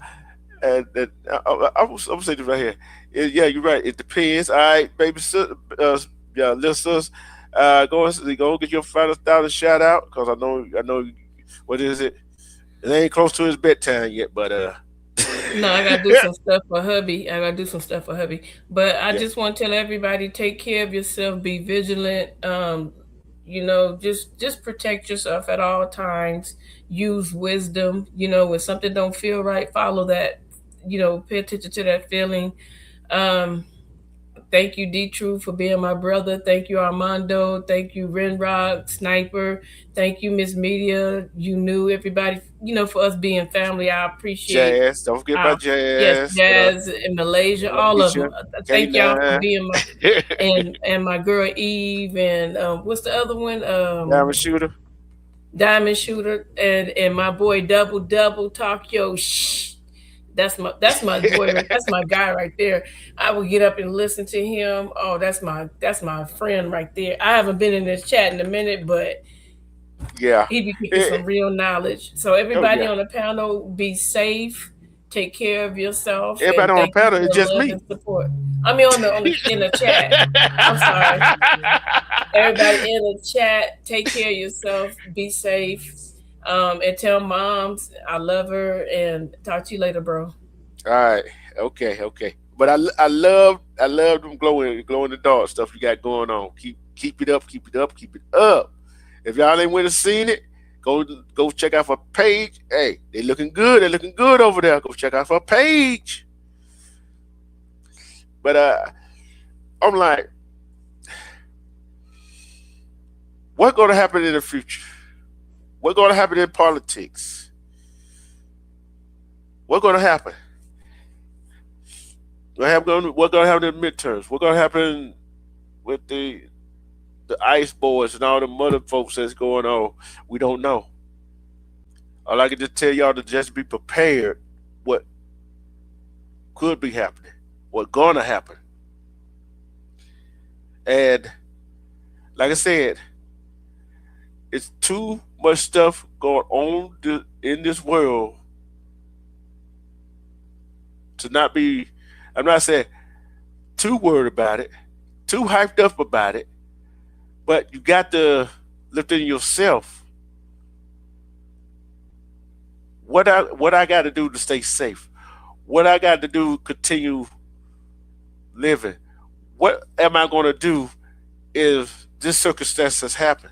S2: and I'm gonna say this right here. Yeah, you're right. It depends. All right, baby, yeah, listeners, go get your $5,000 shout out because I know. What is it? It ain't close to his bedtime yet, but
S3: No, I gotta do some stuff for hubby. But I
S2: yeah,
S3: just want to tell everybody: take care of yourself. Be vigilant. Just protect yourself at all times. Use wisdom. When something don't feel right, follow that. Pay attention to that feeling. Um, Thank you, D True, for being my brother. Thank you, Armando. Thank you, Renrock, Sniper. Thank you, Miss Media. You knew everybody, for us being family. I appreciate
S2: Jazz. Don't forget about
S3: yes,
S2: Jazz.
S3: Jazz in Malaysia,
S2: Love
S3: all
S2: you,
S3: of them. Thank y'all for
S2: K9.
S3: being my and my girl Eve and what's the other one?
S2: Diamond Shooter.
S3: Diamond Shooter and my boy Double Tokyo. Shh. That's my boy. That's my guy right there. I would get up and listen to him. Oh, that's my friend right there. I haven't been in this chat in a minute, but
S2: Yeah.
S3: he be kicking some real knowledge. So
S2: Oh,
S3: everybody
S2: yeah.
S3: on the panel, be safe. Take care of yourself.
S2: Everybody
S3: and
S2: on the
S3: thank you
S2: panel
S3: for
S2: is just
S3: love
S2: me.
S3: and support. I mean in the chat. I'm sorry. Everybody in the chat, take care of yourself. Be safe. And tell moms I love her. And talk to you later, bro.
S2: All right. Okay. But I love them glow in the dark stuff you got going on. Keep it up. If y'all ain't went and seen it, go check out her page. Hey, they looking good. They're looking good over there. Go check out her page. But I'm like, what's gonna happen in the future? What's gonna happen in politics? What's gonna happen? What's gonna happen in the midterms? What's gonna happen with the ICE boys and all the mother folks that's going on? We don't know. All I can just tell y'all to just be prepared what could be happening, what's gonna happen. And like I said, it's too much stuff going on in this world to not be, I'm not saying too worried about it, too hyped up about it, but you got to lift in yourself. What I got to do to stay safe? What I got to do to continue living? What am I going to do if this circumstance has happened?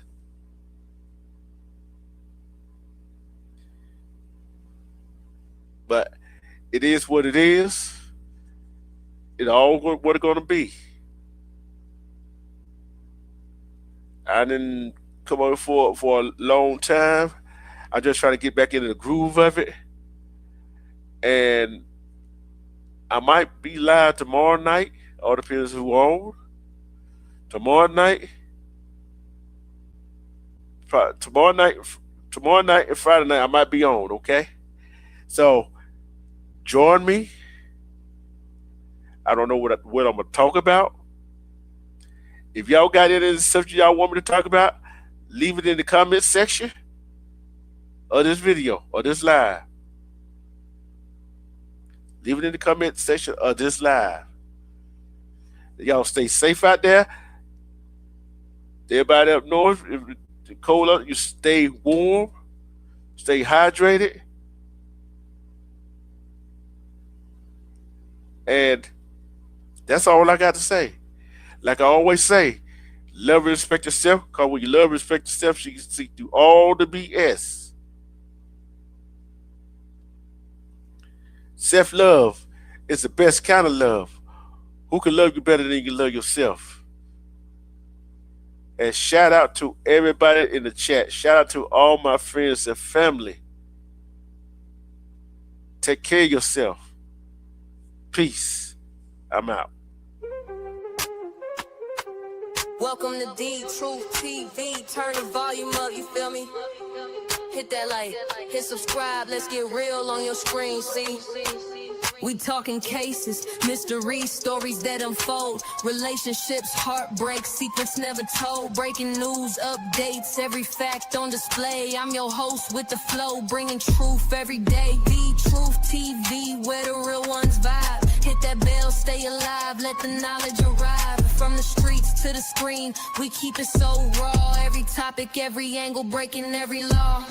S2: But it is what it is. It's all what it's going to be. I didn't come over for a long time. I'm just trying to get back into the groove of it. And I might be live tomorrow night. All depends who on. Tomorrow night and Friday night I might be on, okay? So join me. I don't know what I'm gonna talk about. If y'all got any subject y'all want me to talk about, leave it in the comment section of this video or this live. Leave it in the comment section of this live. Y'all stay safe out there. Everybody up north, if it's cold up, you stay warm, stay hydrated. And that's all I got to say. Like I always say, love and respect yourself, because when you love and respect yourself, you can see through all the BS. Self-love is the best kind of love. Who can love you better than you love yourself? And shout out to everybody in the chat. Shout out to all my friends and family. Take care of yourself. Peace. I'm out.
S1: Welcome to D Truth TV. Turn the volume up, you feel me? Hit that like, hit subscribe, let's get real on your screen, see? We talking cases, mysteries, stories that unfold. Relationships, heartbreak, secrets never told. Breaking news, updates, every fact on display. I'm your host with the flow, bringing truth every day. The Truth TV, where the real ones vibe. Hit that bell, stay alive, let the knowledge arrive. From the streets to the screen, we keep it so raw. Every topic, every angle, breaking every law.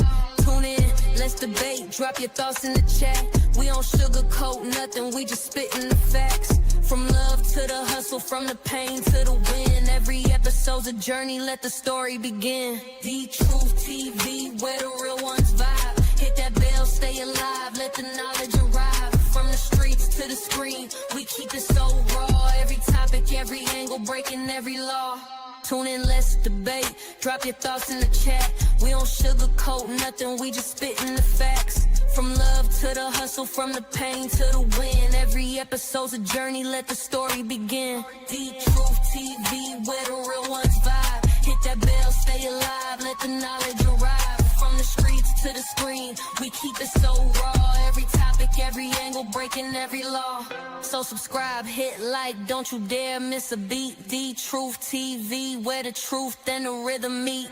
S1: Tune in, let's debate, drop your thoughts in the chat. We don't sugarcoat nothing, we just spitting the facts. From love to the hustle, from the pain to the win. Every episode's a journey, let the story begin. The Truth TV, where the real ones vibe. Hit that bell, stay alive, let the knowledge arrive. From the streets to the screen, we keep it so raw. Every topic, every angle, breaking every law. Tune in, let's debate, drop your thoughts in the chat. We don't sugarcoat nothing, we just spitting the facts. From love to the hustle, from the pain to the win. Every episode's a journey, let the story begin. The Truth TV, where the real ones vibe. Hit that bell, stay alive, let the knowledge arrive. From the streets to the screen, we keep it so raw. Every topic, every angle, breaking every law. So subscribe, hit like, don't you dare miss a beat. The Truth TV, where the truth and the rhythm meet.